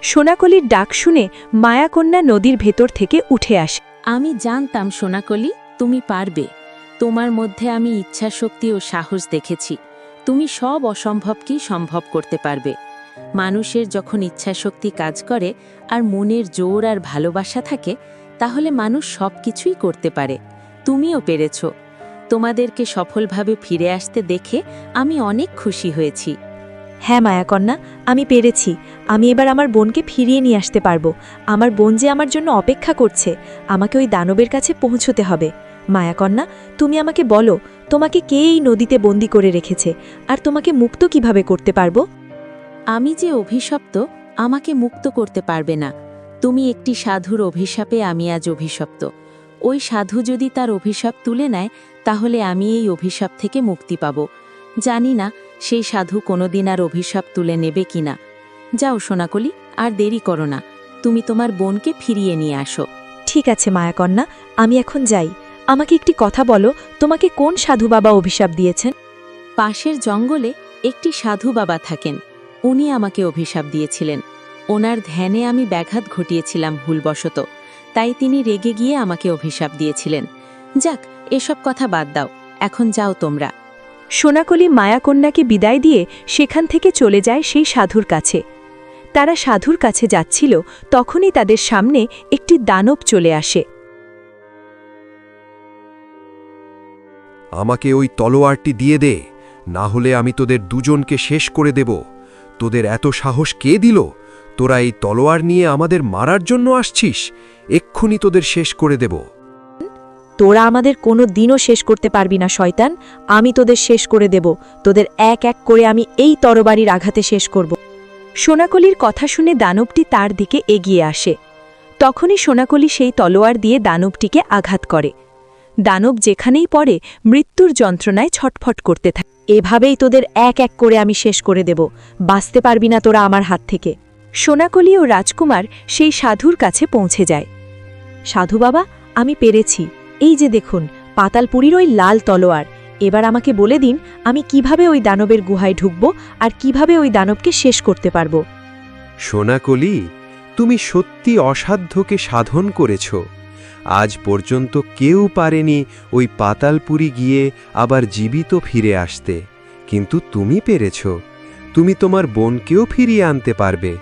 সোনাকলির ডাক শুনে মায়াকন্যা নদীর ভেতর থেকে উঠে আসে। আমি জানতাম সোনাকলি, তুমি পারবে। তোমার মধ্যে আমি ইচ্ছাশক্তি ও সাহস দেখেছি। তুমি সব অসম্ভবকেই সম্ভব করতে পারবে। মানুষের যখন ইচ্ছাশক্তি কাজ করে আর মনের জোর আর ভালোবাসা থাকে, তাহলে মানুষ সব কিছুই করতে পারে। তুমিও পেরেছ। তোমাদেরকে সফলভাবে ফিরে আসতে দেখে আমি অনেক খুশি হয়েছি। হ্যাঁ মায়াকন্যা, আমি পেরেছি। আমি এবার আমার বোনকে ফিরিয়ে নিয়ে আসতে পারবো। আমার বোন যে আমার জন্য অপেক্ষা করছে। আমাকে ওই দানবের কাছে পৌঁছতে হবে। মায়াকন্যা, তুমি আমাকে বলো, তোমাকে কে এই নদীতে বন্দি করে রেখেছে, আর তোমাকে মুক্ত কিভাবে করতে পারবো? আমি যে অভিশপ্ত, আমাকে মুক্ত করতে পারবে না। তুমি একটি সাধুর অভিশাপে আমি আজ অভিশপ্ত। ওই সাধু যদি তার অভিশাপ তুলে নেয়, তাহলে আমি এই অভিশাপ থেকে মুক্তি পাব। জানি না সেই সাধু কোনোদিন আর অভিশাপ তুলে নেবে কিনা। যাও সোনাকলি, আর দেরি করো না। তুমি তোমার বোনকে ফিরিয়ে নিয়ে আসো। ঠিক আছে মায়াকন্যা, আমি এখন যাই। আমাকে একটি কথা বলো, তোমাকে কোন সাধু বাবা অভিশাপ দিয়েছেন? পাশের জঙ্গলে একটি সাধু বাবা থাকেন। উনি আমাকে অভিশাপ দিয়েছিলেন। ওনার ধ্যানে আমি ব্যাঘাত ঘটিয়েছিলাম ভুলবশত, তাই তিনি রেগে গিয়ে আমাকে অভিশাপ দিয়েছিলেন। যাক, এসব কথা বাদ দাও, এখন যাও তোমরা। সোনাকলি মায়াকন্যাকে বিদায় দিয়ে সেখান থেকে চলে যায় সেই সাধুর কাছে। তারা সাধুর কাছে যাচ্ছিল, তখনই তাদের সামনে একটি দানব চলে আসে। আমাকে ওই তলোয়ারটি দিয়ে দে, না হলে আমি তোদের দুজনকে শেষ করে দেব। তোদের এত সাহস কে দিল? তোরা এই তলোয়ার নিয়ে আমাদের মারার জন্য আসছিস? এক্ষুনি তোদের শেষ করে দেব। তোরা আমাদের কোনো দিনও শেষ করতে পারবি না শয়তান। আমি তোদের শেষ করে দেব। তোদের এক এক করে আমি এই তরবারির আঘাতে শেষ করব। সোনাকলির কথা শুনে দানবটি তার দিকে এগিয়ে আসে। তখনই সোনাকলি সেই তলোয়ার দিয়ে দানবটিকে আঘাত করে। দানব যেখানেই পড়ে মৃত্যুর যন্ত্রণায় ছটফট করতে থাকে। এভাবেই তোদের এক এক করে আমি শেষ করে দেব। বাঁচতে পারবি না তোরা আমার হাত থেকে। সোনাকলি ও রাজকুমার সেই সাধুর কাছে পৌঁছে যায়। সাধু বাবা, আমি পেরেছি। এই যে দেখুন, পাতালপুরীর ওই লাল তলোয়ার। এবার আমাকে বলে দিন আমি কিভাবে ওই দানবের গুহায় ঢুকব আর কিভাবে ওই দানবকে শেষ করতে পারব। সোনাকলি, তুমি সত্যি অসাধ্যকে সাধন করেছ। আজ পর্যন্ত কেউ পারেনি ওই পাতালপুরি গিয়ে আবার জীবিত ফিরে আসতে, কিন্তু তুমি পেরেছ। তুমি তোমার বোনকেও ফিরিয়ে আনতে পারবে।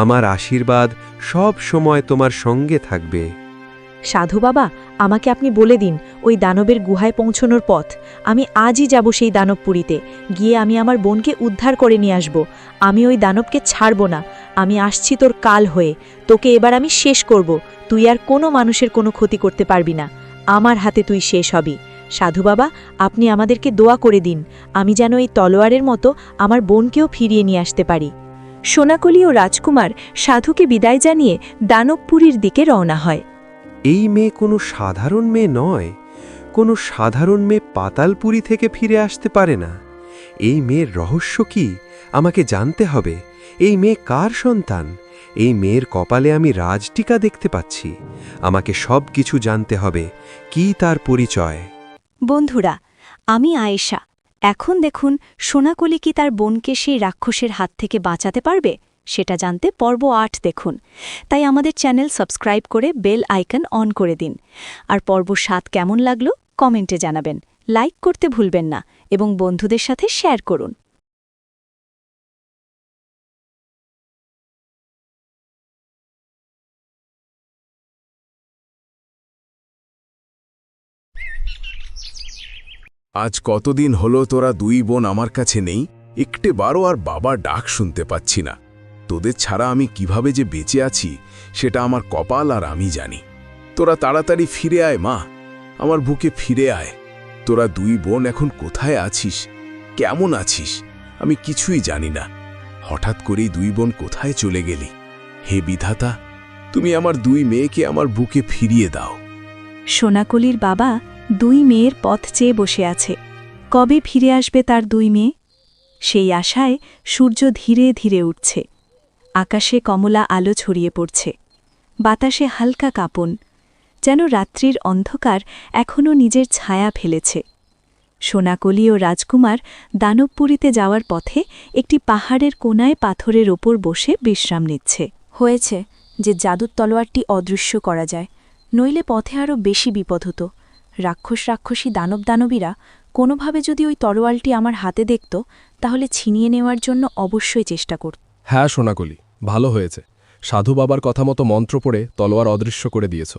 আমার আশীর্বাদ সব সময় তোমার সঙ্গে থাকবে। সাধু বাবা, আমাকে আপনি বলে দিন ওই দানবের গুহায় পৌঁছনোর পথ। আমি আজই যাব সেই দানবপুরীতে, গিয়ে আমি আমার বোনকে উদ্ধার করে নিয়ে আসব। আমি ওই দানবকে ছাড়ব না। আমি আসছি তোর কাল হয়ে, তোকে এবার আমি শেষ করব। তুই আর কোনো মানুষের কোনো ক্ষতি করতে পারবি না। আমার হাতে তুই শেষ হবি। সাধু বাবা, আপনি আমাদেরকে দোয়া করে দিন, আমি যেন এই তলোয়ারের মতো আমার বোনকেও ফিরিয়ে নিয়ে আসতে পারি। সোনাকলি ও রাজকুমার সাধুকে বিদায় জানিয়ে দানবপুরীর দিকে রওনা হয়। এই মেয়ে কোনো সাধারণ মেয়ে নয়। কোনো সাধারণ মেয়ে পাতালপুরি থেকে ফিরে আসতে পারে না। এই মেয়ের রহস্য কি আমাকে জানতে হবে। এই মেয়ে কার সন্তান? এই মেয়ের কপালে আমি রাজটিকা দেখতে পাচ্ছি। আমাকে সব কিছু জানতে হবে। কি তার পরিচয়? বন্ধুরা, আমি আয়েশা। এখন দেখুন সোনাকলি কি তার বোনকে সেই রাক্ষসের হাত থেকে বাঁচাতে পারবে, সেটা জানতে পর্ব ৮ দেখুন। তাই আমাদের চ্যানেল সাবস্ক্রাইব করে বেল আইকন অন করে দিন। আর পর্ব ৭ কেমন লাগলো কমেন্টে জানাবেন, লাইক করতে ভুলবেন না এবং বন্ধুদের সাথে শেয়ার করুন। আজ কতদিন হলো তোরা দুই বোন আমার কাছে নেই, একটে বারো আর বাবার ডাক শুনতে পাচ্ছি না। তোদের ছাড়া আমি কিভাবে যে বেঁচে আছি সেটা আমার কপাল আর আমি জানি। তোরা তাড়াতাড়ি ফিরে আয় মা, আমার বুকে ফিরে আয়। তোরা দুই বোন এখন কোথায় আছিস, কেমন আছিস আমি কিছুই জানি না। হঠাৎ করেই দুই বোন কোথায় চলে গেলি? হে বিধাতা, তুমি আমার দুই মেয়েকে আমার বুকে ফিরিয়ে দাও। সোনাকলির বাবা দুই মেয়ের পথ চেয়ে বসে আছে। কবে ফিরে আসবে তার দুই মেয়ে? সেই আশায় সূর্য ধীরে ধীরে উঠছে। আকাশে কমলা আলো ছড়িয়ে পড়ছে। বাতাসে হালকা কাঁপন, যেন রাত্রির অন্ধকার এখনও নিজের ছায়া ফেলেছে। সোনাকলি ও রাজকুমার দানবপুরীতে যাওয়ার পথে একটি পাহাড়ের কোনায় পাথরের ওপর বসে বিশ্রাম নিচ্ছে। হয়েছে যে জাদুর তলোয়ারটি অদৃশ্য করা যায়, নইলে পথে আরও বেশি বিপদ হতো। রাক্ষসী দানবীরা কোনোভাবে যদি ওই তরোয়ালটি আমার হাতে দেখত, তাহলে ছিনিয়ে নেওয়ার জন্য অবশ্যই চেষ্টা করত। হ্যাঁ সোনাকলি, ভালো হয়েছে। সাধু বাবার কথা মতো মন্ত্র পড়ে তলোয়ার অদৃশ্য করে দিয়েছ।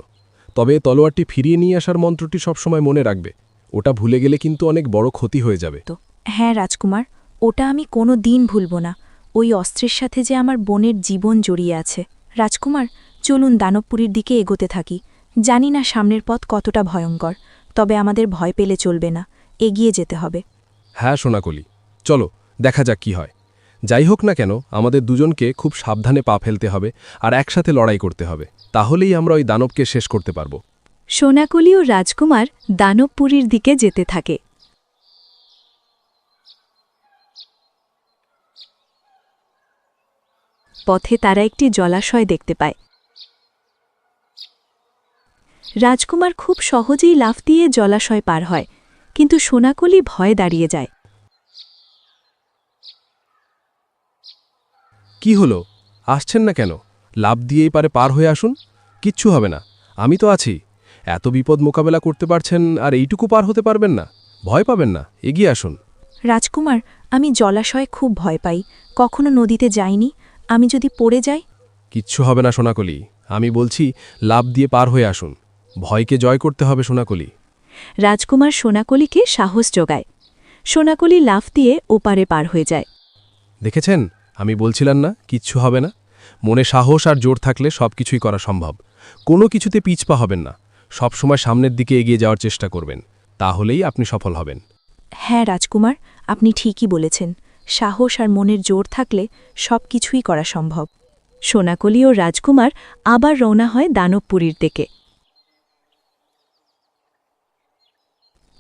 তবে তলোয়ারটি ফিরিয়ে নিয়ে আসার মন্ত্রটি সবসময় মনে রাখবে। ওটা ভুলে গেলে কিন্তু অনেক বড় ক্ষতি হয়ে যাবে। হ্যাঁ রাজকুমার, ওটা আমি কোনো দিন ভুলব না। ওই অস্ত্রের সাথে যে আমার বোনের জীবন জড়িয়ে আছে। রাজকুমার, চলুন দানবপুরীর দিকে এগোতে থাকি। জানি না সামনের পথ কতটা ভয়ঙ্কর, তবে আমাদের ভয় পেলে চলবে না, এগিয়ে যেতে হবে। হ্যাঁ সোনাকলি, চলো দেখা যাক কি হয়। যাই হোক না কেন, আমাদের দুজনকে খুব সাবধানে পা ফেলতে হবে আর একসাথে লড়াই করতে হবে। তাহলেই আমরা ওই দানবকে শেষ করতে পারব। সোনাকলি ও রাজকুমার দানবপুরীর দিকে যেতে থাকে। পথে তারা একটি জলাশয় দেখতে পায়। রাজকুমার খুব সহজেই লাফ দিয়ে জলাশয় পার হয়, কিন্তু সোনাকলি ভয়ে দাঁড়িয়ে যায়। কি হলো, আসছেন না কেন? লাফ দিয়েই পার হয়ে আসুন, কিচ্ছু হবে না, আমি তো আছি। এত বিপদ মোকাবেলা করতে পারছেন আর এইটুকু পার হতে পারবেন না? ভয় পাবেন না, এগিয়ে আসুন। রাজকুমার, আমি জলাশয়ে খুব ভয় পাই, কখনো নদীতে যাইনি। আমি যদি পড়ে যাই? কিচ্ছু হবে না সোনাকলি, আমি বলছি লাফ দিয়ে পার হয়ে আসুন। ভয়কে জয় করতে হবে সোনাকলি। রাজকুমার সোনাকলিকে সাহস যোগায়। সোনাকলি লাফ দিয়ে ওপারে পার হয়ে যায়। দেখেছেন, আমি বলছিলাম না কিচ্ছু হবে না। মনে সাহস আর জোর থাকলে সব কিছুই করা সম্ভব। কোনো কিছুতে পিছপা হবেন না, সবসময় সামনের দিকে এগিয়ে যাওয়ার চেষ্টা করবেন, তাহলেই আপনি সফল হবেন। হ্যাঁ রাজকুমার, আপনি ঠিকই বলেছেন। সাহস আর মনের জোর থাকলে সব কিছুই করা সম্ভব। সোনাকলি ও রাজকুমার আবার রওনা হয় দানবপুরীর দিকে।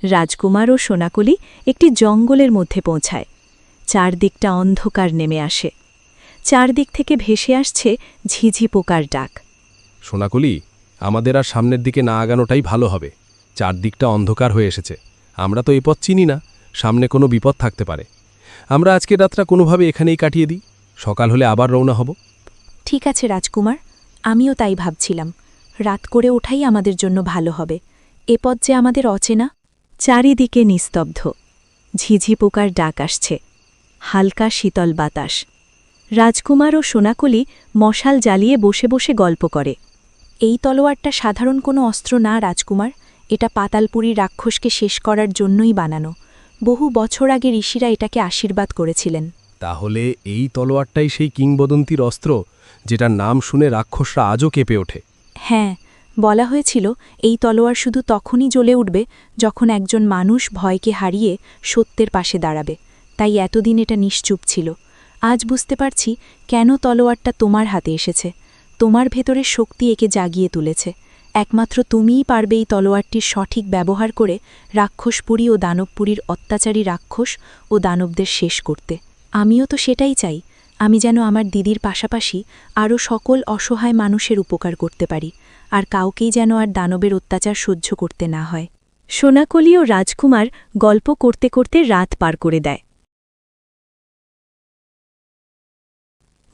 রাজকুমার ও সোনাকলি একটি জঙ্গলের মধ্যে পৌঁছায়। চারদিকটা অন্ধকার নেমে আসে। চারদিক থেকে ভেসে আসছে ঝিঝি পোকার ডাক। সোনাকলি, আমাদের আর সামনের দিকে না আগানোটাই ভালো হবে। চারদিকটা অন্ধকার হয়ে এসেছে। আমরা তো এই পথ চিনি না, সামনে কোনো বিপদ থাকতে পারে। আমরা আজকের রাতটা কোনোভাবে এখানেই কাটিয়ে দিই, সকাল হলে আবার রওনা হব। ঠিক আছে রাজকুমার, আমিও তাই ভাবছিলাম। রাত করে ওঠাই আমাদের জন্য ভালো হবে। এ পথ যে আমাদের অচেনা। চারিদিকে নিস্তব্ধ, ঝিঝি পোকার ডাক আসছে, হালকা শীতল বাতাস। রাজকুমার ও সোনাকলি মশাল জ্বালিয়ে বসে বসে গল্প করে। এই তলোয়ারটা সাধারণ কোনো অস্ত্র না রাজকুমার, এটা পাতালপুরীর রাক্ষসকে শেষ করার জন্যই বানানো। বহু বছর আগে ঋষিরা এটাকে আশীর্বাদ করেছিলেন। তাহলে এই তলোয়ারটাই সেই কিংবদন্তির অস্ত্র, যেটার নাম শুনে রাক্ষসরা আজও কেঁপে ওঠে। হ্যাঁ, বলা হয়েছিল এই তলোয়ার শুধু তখনই জ্বলে উঠবে যখন একজন মানুষ ভয়কে হারিয়ে সত্যের পাশে দাঁড়াবে। তাই এতদিন এটা নিশ্চুপ ছিল। আজ বুঝতে পারছি কেন তলোয়ারটা তোমার হাতে এসেছে। তোমার ভেতরের শক্তি একে জাগিয়ে তুলেছে। একমাত্র তুমিই পারবে এই তলোয়ারটির সঠিক ব্যবহার করে রাক্ষসপুরী ও দানবপুরীর অত্যাচারী রাক্ষস ও দানবদের শেষ করতে। আমিও তো সেটাই চাই, আমি যেন আমার দিদির পাশাপাশি আরও সকল অসহায় মানুষের উপকার করতে পারি, আর কাউকেই যেন আর দানবের অত্যাচার সহ্য করতে না হয়। সোনাকলি ও রাজকুমার গল্প করতে করতে রাত পার করে দেয়।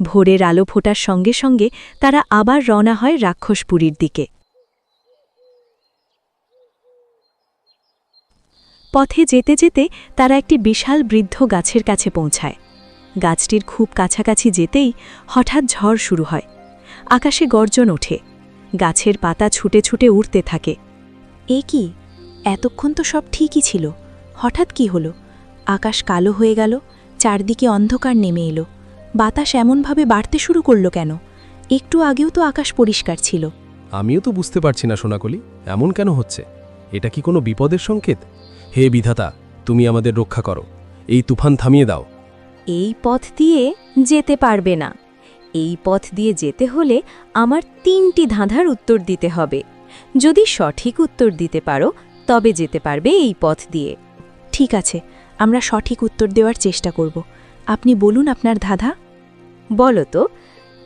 ভোরের আলো ফোটার সঙ্গে সঙ্গে তারা আবার রওনা হয় রাক্ষসপুরীর দিকে। পথে যেতে যেতে তারা একটি বিশাল বৃদ্ধ গাছের কাছে পৌঁছায়। গাছটির খুব কাছাকাছি যেতেই হঠাৎ ঝড় শুরু হয়। আকাশে গর্জন ওঠে, গাছের পাতা ছুটে ছুটে উড়তে থাকে। এ কি, এতক্ষণ তো সব ঠিকই ছিল, হঠাৎ কি হলো? আকাশ কালো হয়ে গেল, চারদিকে অন্ধকার নেমে এলো। বাতাস এমনভাবে বাড়তে শুরু করল কেন? একটু আগেও তো আকাশ পরিষ্কার ছিল। আমিও তো বুঝতে পারছি না সোনাকলি, এমন কেন হচ্ছে? এটা কি কোনো বিপদের সংকেত? হে বিধাতা, তুমি আমাদের রক্ষা করো, এই তুফান থামিয়ে দাও। এই পথ দিয়ে যেতে পারবে না। এই পথ দিয়ে যেতে হলে আমার 3টি ধাঁধার উত্তর দিতে হবে। যদি সঠিক উত্তর দিতে পারো তবে যেতে পারবে এই পথ দিয়ে। ঠিক আছে, আমরা সঠিক উত্তর দেওয়ার চেষ্টা করব। আপনি বলুন আপনার ধাঁধা। বলো তো,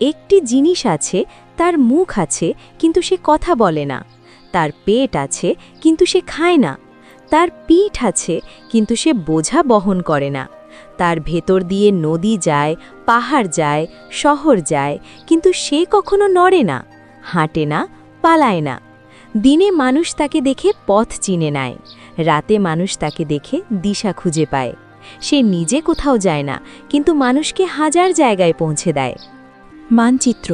একটি জিনিস আছে, তার মুখ আছে কিন্তু সে কথা বলে না, তার পেট আছে কিন্তু সে খায় না, তার পিঠ আছে কিন্তু সে বোঝা বহন করে না, তার ভেতর দিয়ে নদী যায়, পাহাড় যায়, শহর যায়, কিন্তু সে কখনো নড়ে না, হাঁটে না, পালায় না। দিনে মানুষ তাকে দেখে পথ চিনে নেয়, রাতে মানুষ তাকে দেখে দিশা খুঁজে পায়। সে নিজে কোথাও যায় না, কিন্তু মানুষকে হাজার জায়গায় পৌঁছে দেয়। মানচিত্র।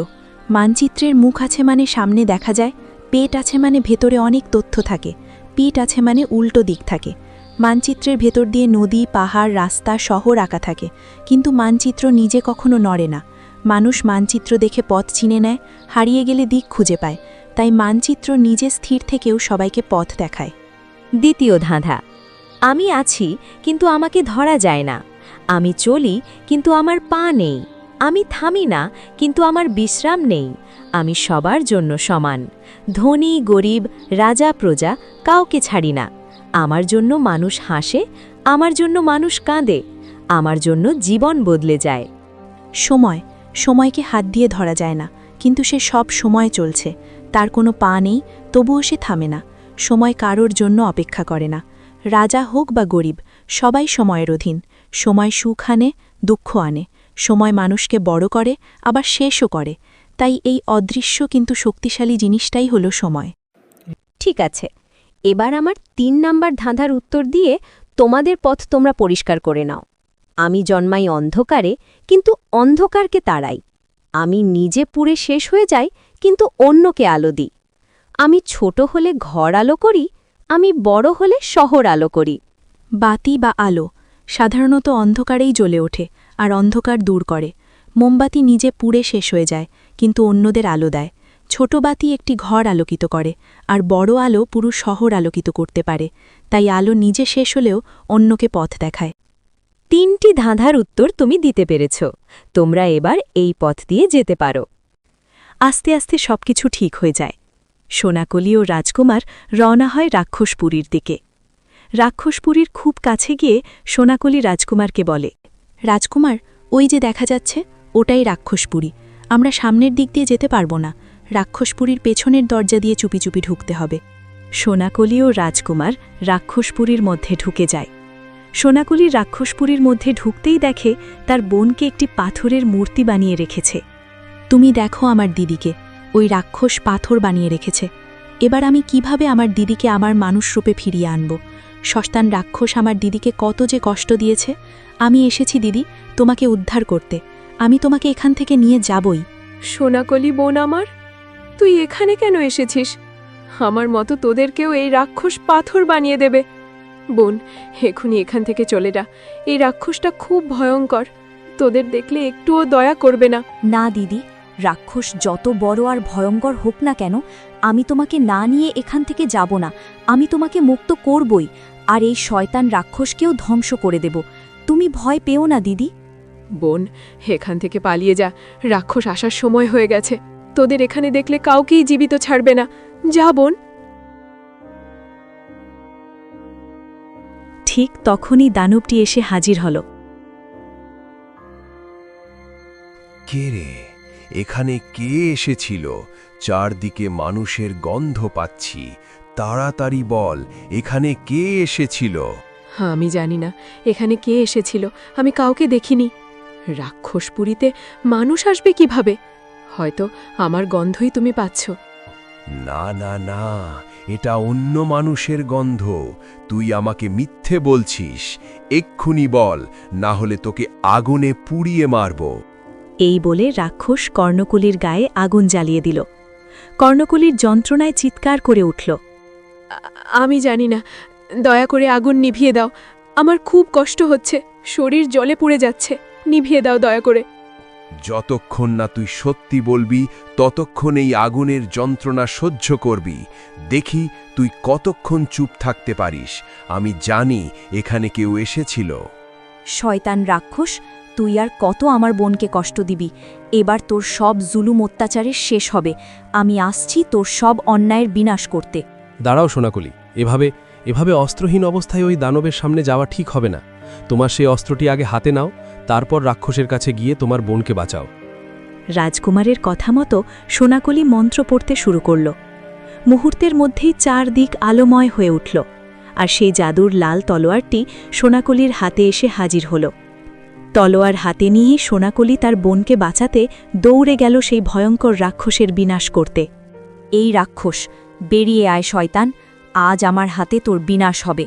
মানচিত্রের মুখ আছে মানে সামনে দেখা যায়, পেট আছে মানে ভেতরে অনেক তথ্য থাকে, পিঠ আছে মানে উল্টো দিক থাকে। মানচিত্রের ভেতর দিয়ে নদী, পাহাড়, রাস্তা, শহর আঁকা থাকে, কিন্তু মানচিত্র নিজে কখনো নড়ে না। মানুষ মানচিত্র দেখে পথ চিনে নেয়, হারিয়ে গেলে দিক খুঁজে পায়। তাই মানচিত্র নিজে স্থির থেকেও সবাইকে পথ দেখায়। দ্বিতীয় ধাঁধা। আমি আছি কিন্তু আমাকে ধরা যায় না, আমি চলি কিন্তু আমার পা নেই, আমি থামি না কিন্তু আমার বিশ্রাম নেই, আমি সবার জন্য সমান, ধনী গরিব রাজা প্রজা কাউকে ছাড়ি না, আমার জন্য মানুষ হাসে, আমার জন্য মানুষ কাঁদে, আমার জন্য জীবন বদলে যায়। সময়। সময়কে হাত দিয়ে ধরা যায় না, কিন্তু সে সব সময় চলছে। তার কোনো পা নেই, তবুও সে থামে না। সময় কারোর জন্য অপেক্ষা করে না। রাজা হোক বা গরিব, সবাই সময়ের অধীন। সময় সুখ আনে, দুঃখ আনে। সময় মানুষকে বড় করে, আবার শেষও করে। তাই এই অদৃশ্য কিন্তু শক্তিশালী জিনিসটাই হলো সময়। ঠিক আছে, এবার আমার 3 নাম্বার ধাঁধার উত্তর দিয়ে তোমাদের পথ তোমরা পরিষ্কার করে নাও। আমি জন্মাই অন্ধকারে, কিন্তু অন্ধকারকে তাড়াই। আমি নিজে পুড়ে শেষ হয়ে যাই, কিন্তু অন্যকে আলো দিই। আমি ছোট হলে ঘর আলো করি, আমি বড় হলে শহর আলো করি। বাতি বা আলো সাধারণত অন্ধকারেই জ্বলে ওঠে আর অন্ধকার দূর করে। মোমবাতি নিজে পুড়ে শেষ হয়ে যায়, কিন্তু অন্যদের আলো দেয়। ছোট বাতি একটি ঘর আলোকিত করে, আর বড় আলো পুরো শহর আলোকিত করতে পারে। তাই আলো নিজে শেষ হলেও অন্যকে পথ দেখায়। 3টি ধাঁধার উত্তর তুমি দিতে পেরেছ। তোমরা এবার এই পথ দিয়ে যেতে পারো। আস্তে আস্তে সবকিছু ঠিক হয়ে যায়। সোনাকলি ও রাজকুমার রওনা হয় রাক্ষসপুরীর দিকে। রাক্ষসপুরীর খুব কাছে গিয়ে সোনাকলি রাজকুমারকে বলে, রাজকুমার, ওই যে দেখা যাচ্ছে, ওটাই রাক্ষসপুরী। আমরা সামনের দিক দিয়ে যেতে পারবো না, রাক্ষসপুরীর পেছনের দরজা দিয়ে চুপি চুপি ঢুকতে হবে। সোনাকলি ও রাজকুমার রাক্ষসপুরীর মধ্যে ঢুকে যায়। সোনাকলি রাক্ষসপুরীর মধ্যে ঢুকতেই দেখে তার বোনকে একটি পাথরের মূর্তি বানিয়ে রেখেছে। তুমি দেখো আমার দিদিকে, ওই রাক্ষস পাথর বানিয়ে রেখেছে। এবার আমি কিভাবে আমার দিদিকে আমার মানুষ রূপে ফিরিয়ে আনব? শয়তান রাক্ষস আমার দিদিকে কত যে কষ্ট দিয়েছে। আমি এসেছি দিদি, তোমাকে উদ্ধার করতে। আমি তোমাকে এখান থেকে নিয়ে যাবই। সোনাকলি বোন আমার, তুই এখানে কেন এসেছিস? আমার মতো তোদেরকেও এই রাক্ষস পাথর বানিয়ে দেবে। বোন, এখনই এখান থেকে চলে যা। এই রাক্ষসটা খুব ভয়ঙ্কর, তোদের দেখলে একটুও দয়া করবে না। না দিদি, রাক্ষস যত বড় আর ভয়ঙ্কর হোক না কেন, আমি তোমাকে না নিয়ে এখান থেকে যাব না। আমি তোমাকে মুক্ত করবই, আর এই শয়তান রাক্ষসকেও ধ্বংস করে দেব। তুমি ভয় পেও না দিদি। বোন, এখান থেকে পালিয়ে যা, রাক্ষস আসার সময় হয়ে গেছে। তোদের এখানে দেখলে কাউকেই জীবিত ছাড়বে না। যা বোন। ঠিক তখনই দানবটি এসে হাজির হল। কে রে, এখানে কে এসেছিল? চারদিকে মানুষের গন্ধ পাচ্ছি। তাড়াতাড়ি বল, এখানে কে এসেছিল? আমি জানি না এখানে কে এসেছিল, আমি কাউকে দেখিনি। রাক্ষসপুরীতে মানুষ আসবে কিভাবে? হয়তো আমার গন্ধই তুমি পাচ্ছ। না না না, এটা অন্য মানুষের গন্ধ। তুই আমাকে মিথ্যে বলছিস। এক্ষুনি বল, না হলে তোকে আগুনে পুড়িয়ে মারব। এই বলে রাক্ষস কর্ণকুলির গায়ে আগুন জ্বালিয়ে দিল। কর্ণকুলির যন্ত্রণায় চিৎকার করে উঠল। আমি জানি না, দয়া করে আগুন নিভিয়ে দাও। আমার খুব কষ্ট হচ্ছে, শরীর জলে পুড়ে যাচ্ছে। নিভিয়ে দাও দয়া করে। যতক্ষণ না তুই সত্যি বলবি, ততক্ষণ এই আগুনের যন্ত্রণা সহ্য করবি। দেখি তুই কতক্ষণ চুপ থাকতে পারিস। আমি জানি এখানে কেউ এসেছিল। শয়তান রাক্ষস, তুই আর কত আমার বোনকে কষ্ট দিবি? এবার তোর সব জুলুম অত্যাচারের শেষ হবে। আমি আসছি তোর সব অন্যায়ের বিনাশ করতে। দাঁড়াও সোনাকলি, এভাবে অস্ত্রহীন অবস্থায় ওই দানবের সামনে যাওয়া ঠিক হবে না। তোমার সেই অস্ত্রটি আগে হাতে নাও, তারপর রাক্ষসের কাছে গিয়ে তোমার বোনকে বাঁচাও। রাজকুমারের কথা মতো সোনাকলি মন্ত্র পড়তে শুরু করল। মুহূর্তের মধ্যেই চারদিক আলোময় হয়ে উঠল, আর সেই জাদুর লাল তলোয়ারটি সোনাকলির হাতে এসে হাজির হল। তলোয়ার হাতে নিয়েই সোনাকলি তার বোনকে বাঁচাতে দৌড়ে গেল সেই ভয়ঙ্কর রাক্ষসের বিনাশ করতে। এই রাক্ষস, বেরিয়ে আয় শয়তান, আজ আমার হাতে তোর বিনাশ হবে।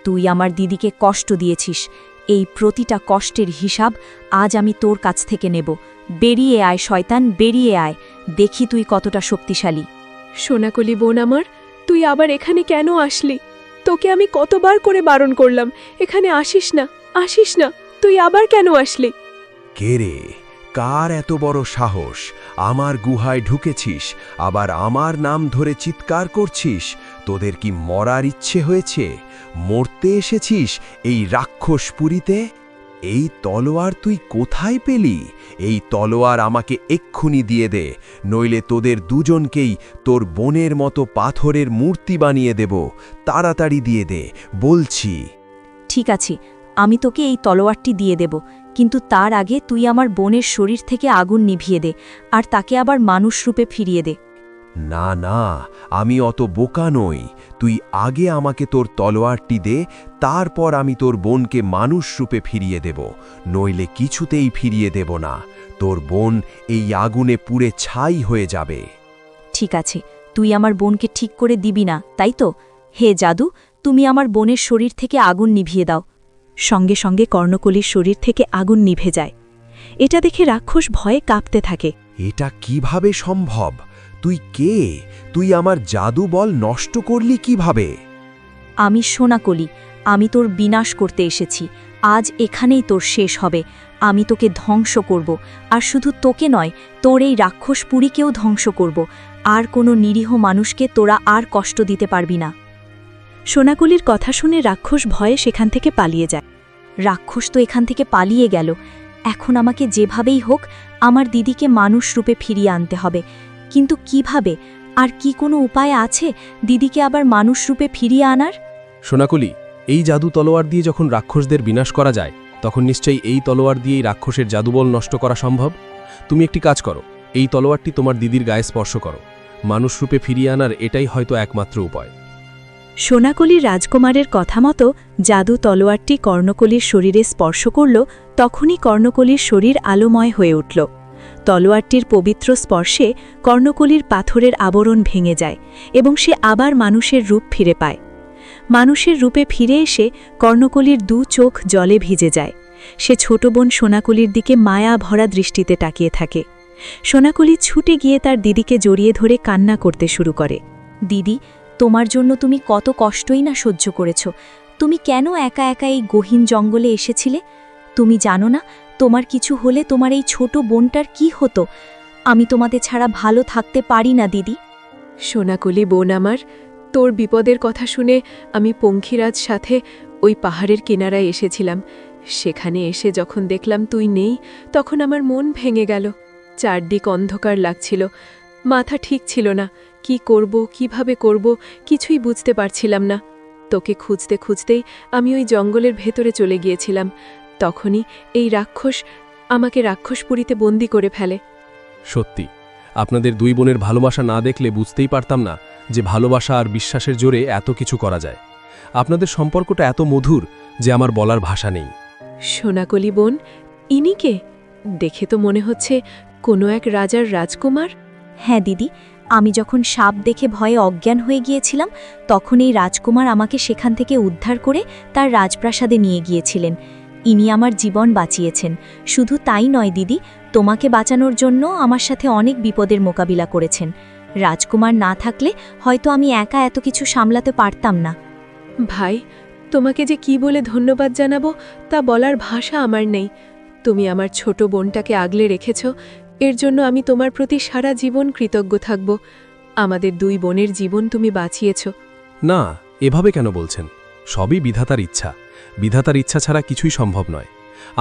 তুই আমার দিদিকে কষ্ট দিয়েছিস, এই প্রতিটা কষ্টের হিসাব আজ আমি তোর কাছ থেকে নেব। বেরিয়ে আয় শয়তান, বেরিয়ে আয়, দেখি তুই কতটা শক্তিশালী। সোনাকলি বোন আমার, তুই আবার এখানে কেন আসলি? তোকে আমি কতবার করে বারণ করলাম, এখানে আসিস না, আসিস না। তুই আবার কেন আসলি? কে রে, কার এত বড় সাহস? আমার গুহায় ঢুকেছিস, আবার আমার নাম ধরে চিৎকার করছিস। তোদের কি মরার ইচ্ছে হয়েছে? মরতে এসেছিস এই রাক্ষসপুরীতে? এই তলোয়ার তুই কোথায় পেলি? এই তলোয়ার আমাকে এক্ষুনি দিয়ে দে, নইলে তোদের দুজনকেই তোর বোনের মতো পাথরের মূর্তি বানিয়ে দেব। তাড়াতাড়ি দিয়ে দে বলছি। ঠিক আছে, আমি তোকে এই তলোয়ারটি দিয়ে দেব, কিন্তু তার আগে তুই আমার বোনের শরীর থেকে আগুন নিভিয়ে দে, আর তাকে আবার মানুষ রূপে ফিরিয়ে দে। না না, আমি অত বোকা নই। তুই আগে আমাকে তোর তলোয়ারটি দে, তারপর আমি তোর বোনকে মানুষ রূপে ফিরিয়ে দেব, নইলে কিছুতেই ফিরিয়ে দেব না। তোর বোন এই আগুনে পুড়ে ছাই হয়ে যাবে। ঠিক আছে, তুই আমার বোনকে ঠিক করে দিবি না, তাই তো? হে জাদু, তুমি আমার বোনের শরীর থেকে আগুন নিভিয়ে দাও। সঙ্গে সঙ্গে কর্ণকলির শরীর থেকে আগুন নিভে যায়। এটা দেখে রাক্ষস ভয়ে কাঁপতে থাকে। এটা কিভাবে সম্ভব? তুই কে? তুই আমার জাদু বল নষ্ট করলি কিভাবে? আমি সোনাকলি, আমি তোর বিনাশ করতে এসেছি। আজ এখানেই তোর শেষ হবে। আমি তোকে ধ্বংস করব, আর শুধু তোকে নয়, তোর এই রাক্ষসপুরীকেও ধ্বংস করব। আর কোনো নিরীহ মানুষকে তোরা আর কষ্ট দিতে পারবি না। সোনাকলির কথা শুনে রাক্ষস ভয়ে সেখান থেকে পালিয়ে যায়। রাক্ষস তো এখান থেকে পালিয়ে গেল। এখন আমাকে যেভাবেই হোক আমার দিদিকে মানুষ রূপে ফিরিয়ে আনতে হবে। কিন্তু কিভাবে? আর কি কোনো উপায় আছে দিদিকে আবার মানুষ রূপে ফিরিয়ে আনার? সোনাকলি, এই জাদু তলোয়ার দিয়ে যখন রাক্ষসদের বিনাশ করা যায়, তখন নিশ্চয়ই এই তলোয়ার দিয়েই রাক্ষসের জাদুবল নষ্ট করা সম্ভব। তুমি একটি কাজ করো, এই তলোয়ারটি তোমার দিদির গায়ে স্পর্শ করো। মানুষ রূপে ফিরিয়ে আনার এটাই হয়তো একমাত্র উপায়। সোনাকলি রাজকুমারের কথা মতো জাদু তলোয়ারটি কর্ণকলির শরীরে স্পর্শ করল, তখনই কর্ণকলির শরীর আলোময় হয়ে উঠল। তলোয়ারটির পবিত্র স্পর্শে কর্ণকলির পাথরের আবরণ ভেঙে যায় এবং সে আবার মানুষের রূপ ফিরে পায়। মানুষের রূপে ফিরে এসে কর্ণকলির 2 চোখ জলে ভিজে যায়। সে ছোট বোন সোনাকলির দিকে মায়া ভরা দৃষ্টিতে তাকিয়ে থাকে। সোনাকলি ছুটে গিয়ে তার দিদিকে জড়িয়ে ধরে কান্না করতে শুরু করে। দিদি, তোমার জন্য তুমি কত কষ্টই না সহ্য করেছ। তুমি কেন একা একা এই গহীন জঙ্গলে এসেছিলে? তুমি জানো না তোমার কিছু হলে তোমার এই ছোট বোনটার কি হতো? আমি তোমাদের ছাড়া ভালো থাকতে পারি না দিদি। সোনাকলি বোন আমার, তোর বিপদের কথা শুনে আমি পঙ্খিরাজ সাথে ওই পাহাড়ের কিনারায় এসেছিলাম। সেখানে এসে যখন দেখলাম তুই নেই, তখন আমার মন ভেঙে গেল। চারদিক অন্ধকার লাগছিল, মাথা ঠিক ছিল না। কি করব, কিভাবে করব, কিছুই বুঝতে পারছিলাম না। তোকে খুঁজতে খুঁজতেই আমি ওই জঙ্গলের ভেতরে চলে গিয়েছিলাম। তখনই এই রাক্ষস আমাকে রাক্ষসপুরীতে বন্দি করে ফেলে। সত্যি, আপনাদের 2 বোনের ভালোবাসা না দেখলে বুঝতেই পারতাম না যে ভালোবাসা আর বিশ্বাসের জোরে এত কিছু করা যায়। আপনাদের সম্পর্কটা এত মধুর যে আমার বলার ভাষা নেই। সোনাকলি বোন, ইনি কে? দেখে তো মনে হচ্ছে কোনো এক রাজার রাজকুমার। হ্যাঁ দিদি, আমি যখন সাপ দেখে ভয়ে অজ্ঞান হয়ে গিয়েছিলাম, তখন এই রাজকুমার আমাকে সেখান থেকে উদ্ধার করে তার রাজপ্রাসাদে নিয়ে গিয়েছিলেন। ইনি আমার জীবন বাঁচিয়েছেন। শুধু তাই নয় দিদি, তোমাকে বাঁচানোর জন্য আমার সাথে অনেক বিপদের মোকাবিলা করেছেন। রাজকুমার না থাকলে হয়তো আমি একা এত কিছু সামলাতে পারতাম না। ভাই, তোমাকে যে কি বলে ধন্যবাদ জানাবো তা বলার ভাষা আমার নেই। তুমি আমার ছোট বোনটাকে আগলে রেখেছ, এর জন্য আমি তোমার প্রতি সারা জীবন কৃতজ্ঞ থাকব। আমাদের 2 বোনের জীবন তুমি বাঁচিয়েছ। না, এভাবে কেন বলছেন? সবই বিধাতার ইচ্ছা। বিধাতার ইচ্ছা ছাড়া কিছুই সম্ভব নয়।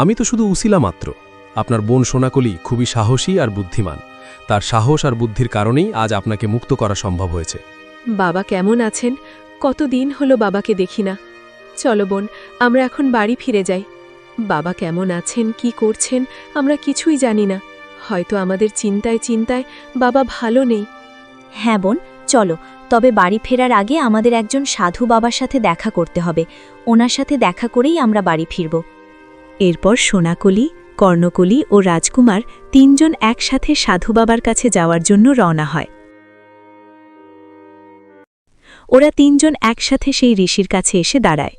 আমি তো শুধু উসিলা মাত্র। আপনার বোন সোনাকলি খুবই সাহসী আর বুদ্ধিমান। তার সাহস আর বুদ্ধির কারণেই আজ আপনাকে মুক্ত করা সম্ভব হয়েছে। বাবা কেমন আছেন? কতদিন হলো বাবাকে দেখি না। চলো বোন, আমরা এখন বাড়ি ফিরে যাই। বাবা কেমন আছেন, কি করছেন, আমরা কিছুই জানি না। হয়তো আমাদের চিন্তায় চিন্তায় বাবা ভালো নেই। হ্যাঁ বোন, চলো। তবে বাড়ি ফেরার আগে আমাদের একজন সাধু বাবার সাথে দেখা করতে হবে। ওনার সাথে দেখা করেই আমরা বাড়ি ফিরব। এরপর সোনাকলি, কর্ণকলি ও রাজকুমার 3 জন একসাথে সাধু বাবার কাছে যাওয়ার জন্য রওনা হয়। ওরা 3 জন একসাথে সেই ঋষির কাছে এসে দাঁড়ায়।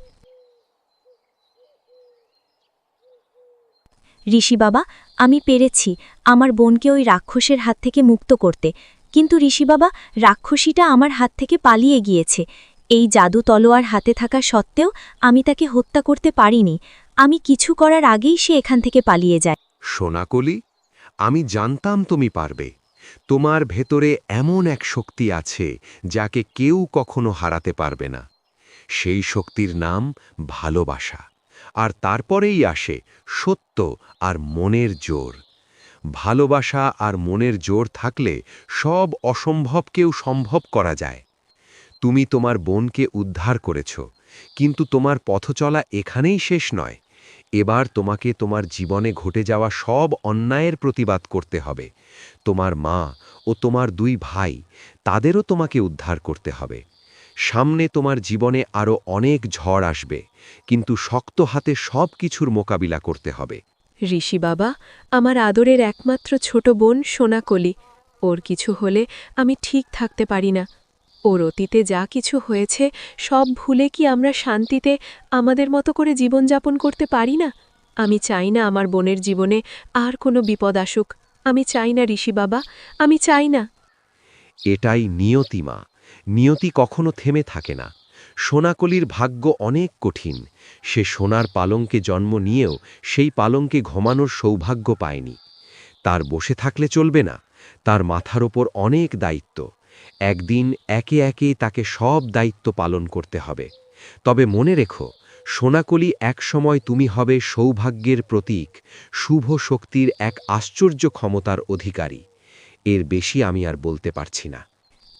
ঋষি বাবা, আমি পেরেছি আমার বোনকে ওই রাক্ষসের হাত থেকে মুক্ত করতে। কিন্তু ঋষি বাবা, রাক্ষসীটা আমার হাত থেকে পালিয়ে গিয়েছে। এই জাদু তলোয়ার হাতে থাকা সত্ত্বেও আমি তাকে হত্যা করতে পারিনি। আমি কিছু করার আগেই সে এখান থেকে পালিয়ে যায়। সোনাকলি, আমি জানতাম তুমি পারবে। তোমার ভেতরে এমন এক শক্তি আছে যাকে কেউ কখনো হারাতে পারবে না। সেই শক্তির নাম ভালোবাসা, আর তারপরেই আসে সত্য আর মনের জোর। ভালোবাসা আর মনের জোর থাকলে সব অসম্ভবকেও সম্ভব করা যায়। তুমি তোমার বোনকে উদ্ধার করেছ, কিন্তু তোমার পথচলা এখানেই শেষ নয়। এবার তোমাকে তোমার জীবনে ঘটে যাওয়া সব অন্যায়ের প্রতিবাদ করতে হবে। তোমার মা ও তোমার 2 ভাই, তাদেরও তোমাকে উদ্ধার করতে হবে। সামনে তোমার জীবনে আরও অনেক ঝড় আসবে, কিন্তু শক্ত হাতে সব কিছুর মোকাবিলা করতে হবে। ঋষি বাবা, আমার আদরের একমাত্র ছোট বোন সোনাকলি। ওর কিছু হলে আমি ঠিক থাকতে পারি না। ওর অতীতে যা কিছু হয়েছে সব ভুলে কি আমরা শান্তিতে আমাদের মতো করে জীবনযাপন করতে পারি না? আমি চাই না আমার বোনের জীবনে আর কোনো বিপদ আসুক। আমি চাই না ঋষি বাবা, আমি চাই না। এটাই নিয়তি মা। নিয়তি কখনো থেমে থাকে না। সোনাকলির ভাগ্য অনেক কঠিন। সে সোনার পালঙ্কে জন্ম নিয়েও সেই পালঙ্কে ঘুমানোর সৌভাগ্য পায়নি। তার বসে থাকলে চলবে না। তার মাথার ওপর অনেক দায়িত্ব। একদিন একে একে তাকে সব দায়িত্ব পালন করতে হবে। তবে মনে রেখো, সোনাকলি, একসময় তুমি হবে সৌভাগ্যের প্রতীক, শুভ শক্তির এক আশ্চর্য ক্ষমতার অধিকারী। এর বেশি আমি আর বলতে পারছি না।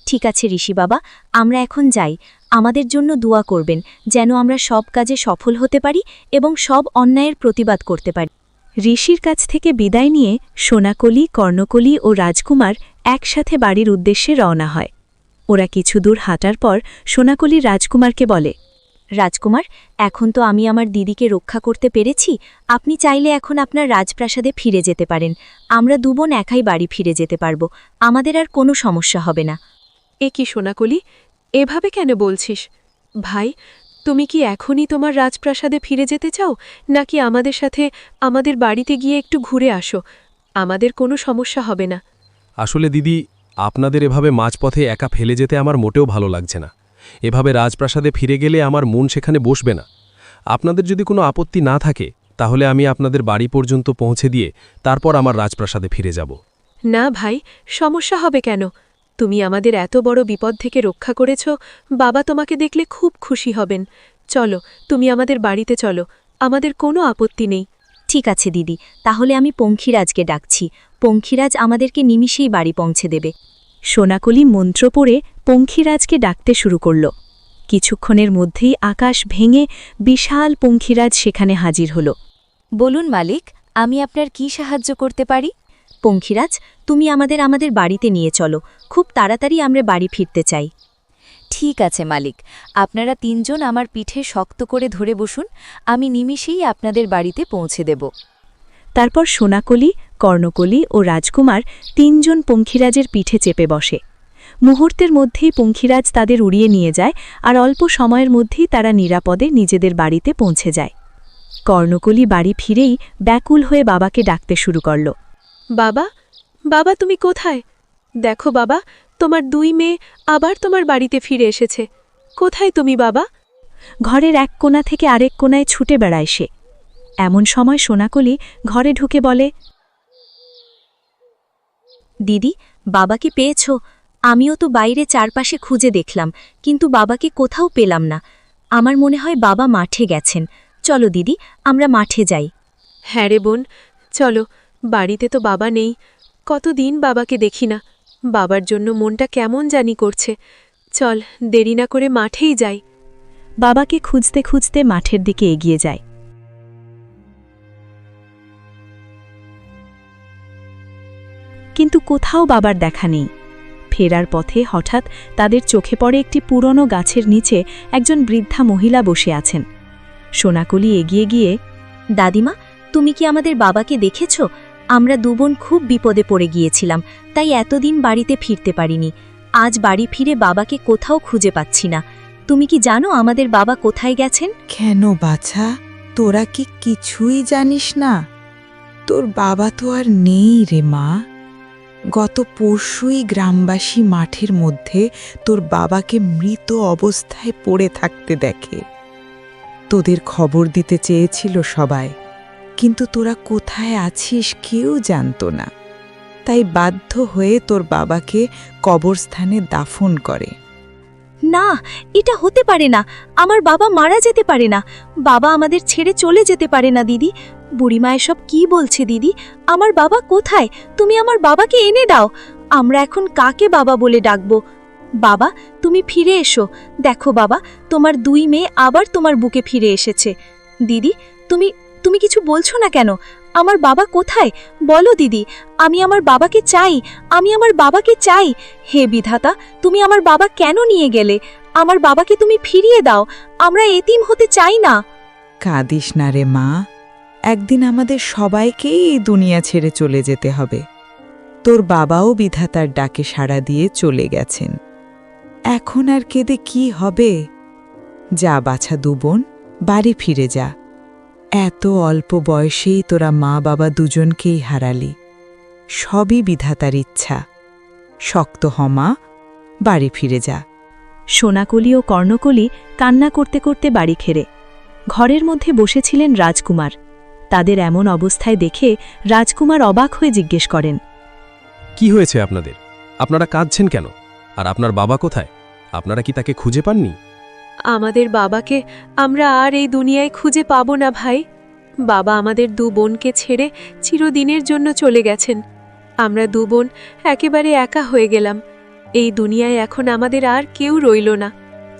ঠিক আছে ঋষি বাবা, আমরা এখন যাই। আমাদের জন্য দোয়া করবেন যেন আমরা সব কাজে সফল হতে পারি এবং সব অন্যায়ের প্রতিবাদ করতে পারি। ঋষির কাছ থেকে বিদায় নিয়ে সোনাকলি, কর্ণকলি ও রাজকুমার একসাথে বাড়ির উদ্দেশ্যে রওনা হয়। ওরা কিছু দূর হাঁটার পর সোনাকলি রাজকুমারকে বলে, রাজকুমার, এখন তো আমি আমার দিদিকে রক্ষা করতে পেরেছি। আপনি চাইলে এখন আপনার রাজপ্রাসাদে ফিরে যেতে পারেন। আমরা দুবোন একাই বাড়ি ফিরে যেতে পারব। আমাদের আর কোনো সমস্যা হবে না। এ কি সোনাকলি, এভাবে কেন বলছিস? ভাই, তুমি কি এখনই তোমার রাজপ্রাসাদে ফিরে যেতে চাও, নাকি আমাদের সাথে আমাদের বাড়িতে গিয়ে একটু ঘুরে আসো? আমাদের কোনো সমস্যা হবে না। আসলে দিদি, আপনাদের এভাবে মাঝপথে একা ফেলে যেতে আমার মোটেও ভালো লাগছে না। এভাবে রাজপ্রাসাদে ফিরে গেলে আমার মন সেখানে বসবে না। আপনাদের যদি কোনো আপত্তি না থাকে তাহলে আমি আপনাদের বাড়ি পর্যন্ত পৌঁছে দিয়ে তারপর আমার রাজপ্রাসাদে ফিরে যাব। না ভাই, সমস্যা হবে কেন? তুমি আমাদের এত বড় বিপদ থেকে রক্ষা করেছ, বাবা তোমাকে দেখলে খুব খুশি হবেন। চলো, তুমি আমাদের বাড়িতে চলো, আমাদের কোনো আপত্তি নেই। ঠিক আছে দিদি, তাহলে আমি পঙ্খিরাজকে ডাকছি। পঙ্খিরাজ আমাদেরকে নিমিষেই বাড়ি পৌঁছে দেবে। সোনাকলি মন্ত্র পড়ে পঙ্খিরাজকে ডাকতে শুরু করল। কিছুক্ষণের মধ্যেই আকাশ ভেঙে বিশাল পঙ্খিরাজ সেখানে হাজির হল। বলুন মালিক, আমি আপনার কি সাহায্য করতে পারি? পঙ্খিরাজ, তুমি আমাদের বাড়িতে নিয়ে চলো। খুব তাড়াতাড়ি আমরা বাড়ি ফিরতে চাই। ঠিক আছে মালিক, আপনারা তিনজন আমার পিঠে শক্ত করে ধরে বসুন। আমি নিমিষেই আপনাদের বাড়িতে পৌঁছে দেব। তারপর সোনাকলি, কর্ণকলি ও রাজকুমার তিনজন পঙ্খিরাজের পিঠে চেপে বসে। মুহূর্তের মধ্যেই পঙ্খিরাজ তাদের উড়িয়ে নিয়ে যায়, আর অল্প সময়ের মধ্যেই তারা নিরাপদে নিজেদের বাড়িতে পৌঁছে যায়। কর্ণকলি বাড়ি ফিরেই ব্যাকুল হয়ে বাবাকে ডাকতে শুরু করল। বাবা, বাবা তুমি কোথায়? দেখো বাবা, তোমার দুই মেয়ে আবার তোমার বাড়িতে ফিরে এসেছে। কোথায় তুমি বাবা? ঘরের এক কোণা থেকে আরেক কোণায় ছুটে বেড়ায় সে। এমন সময় সোনাকলি ঘরে ঢুকে বলে, দিদি, বাবাকে পেয়েছ? আমিও তো বাইরে চারপাশে খুঁজে দেখলাম, কিন্তু বাবাকে কোথাও পেলাম না। আমার মনে হয় বাবা মাঠে গেছেন। চলো দিদি, আমরা মাঠে যাই। হ্যাঁ রে বোন, চলো। বাড়িতে তো বাবা নেই, কতদিন বাবাকে দেখি না। বাবার জন্য মনটা কেমন জানি করছে। চল, দেরি না করে মাঠেই যাই। বাবাকে খুঁজতে খুঁজতে মাঠের দিকে এগিয়ে যায়। কিন্তু কোথাও বাবার দেখা নেই। ফেরার পথে হঠাৎ তাদের চোখে পড়ে একটি পুরনো গাছের নিচে একজন বৃদ্ধা মহিলা বসে আছেন। সোনাকলি এগিয়ে গিয়ে, দাদিমা, তুমি কি আমাদের বাবাকে দেখেছ? আমরা দুবোন খুব বিপদে পড়ে গিয়েছিলাম, তাই এতদিন বাড়িতে ফিরতে পারিনি। আজ বাড়ি ফিরে বাবাকে কোথাও খুঁজে পাচ্ছি না। তুমি কি জানো আমাদের বাবা কোথায় গেছেন? কেন বাছা, তোরা কি কিছুই জানিস না? তোর বাবা তো আর নেই রে মা। গত পরশুই গ্রামবাসী মাঠের মধ্যে তোর বাবাকে মৃত অবস্থায় পড়ে থাকতে দেখে। তোদের খবর দিতে চেয়েছিল সবাই, কিন্তু তোরা কোথায় আছিস কেউ জানত না। তাই বাধ্য হয়ে তোর বাবাকে কবরস্থানে দাফন করে। না, এটা হতে পারে না। আমার বাবা মারা যেতে পারে না। বাবা আমাদের ছেড়ে চলে যেতে পারে না দিদি। বুড়িমা এসব কি বলছে দিদি? আমার বাবা কোথায়? তুমি আমার বাবাকে এনে দাও। আমরা এখন কাকে বাবা বলে ডাকব? বাবা, তুমি ফিরে এসো। দেখো বাবা, তোমার দুই মেয়ে আবার তোমার বুকে ফিরে এসেছে। দিদি, তুমি কিছু বলছো না কেন? আমার বাবা কোথায়? বলো দিদি, আমি আমার বাবাকে চাই। আমি আমার বাবাকে চাই। হে বিধাতা, তুমি আমার বাবা কেন নিয়ে গেলে? আমার বাবাকে তুমি ফিরিয়ে দাও। আমরা এতিম হতে চাই না। কাঁদিস না রে মা, একদিন আমাদের সবাইকেই এই দুনিয়া ছেড়ে চলে যেতে হবে। তোর বাবাও বিধাতার ডাকে সাড়া দিয়ে চলে গেছেন। এখন আর কেঁদে কি হবে? যা বাছা দুবোন, বাড়ি ফিরে যা। এত অল্প বয়সেই তোরা মা বাবা দুজনকেই হারালি। সবই বিধাতার ইচ্ছা। শক্ত হমা, বাড়ি ফিরে যা। সোনাকলি ও কর্ণকলি কান্না করতে করতে বাড়ি ফেরে। ঘরের মধ্যে বসেছিলেন রাজকুমার। তাদের এমন অবস্থায় দেখে রাজকুমার অবাক হয়ে জিজ্ঞেস করেন, কি হয়েছে আপনাদের? আপনারা কাঁদছেন কেন? আর আপনার বাবা কোথায়? আপনারা কি তাকে খুঁজে পাননি? আমাদের বাবাকে আমরা আর এই দুনিয়ায় খুঁজে পাবো না ভাই। বাবা আমাদের দু বোনকে ছেড়ে চিরদিনের জন্য চলে গেছেন। আমরা দু বোন একেবারে একা হয়ে গেলাম। এই দুনিয়ায় এখন আমাদের আর কেউ রইল না।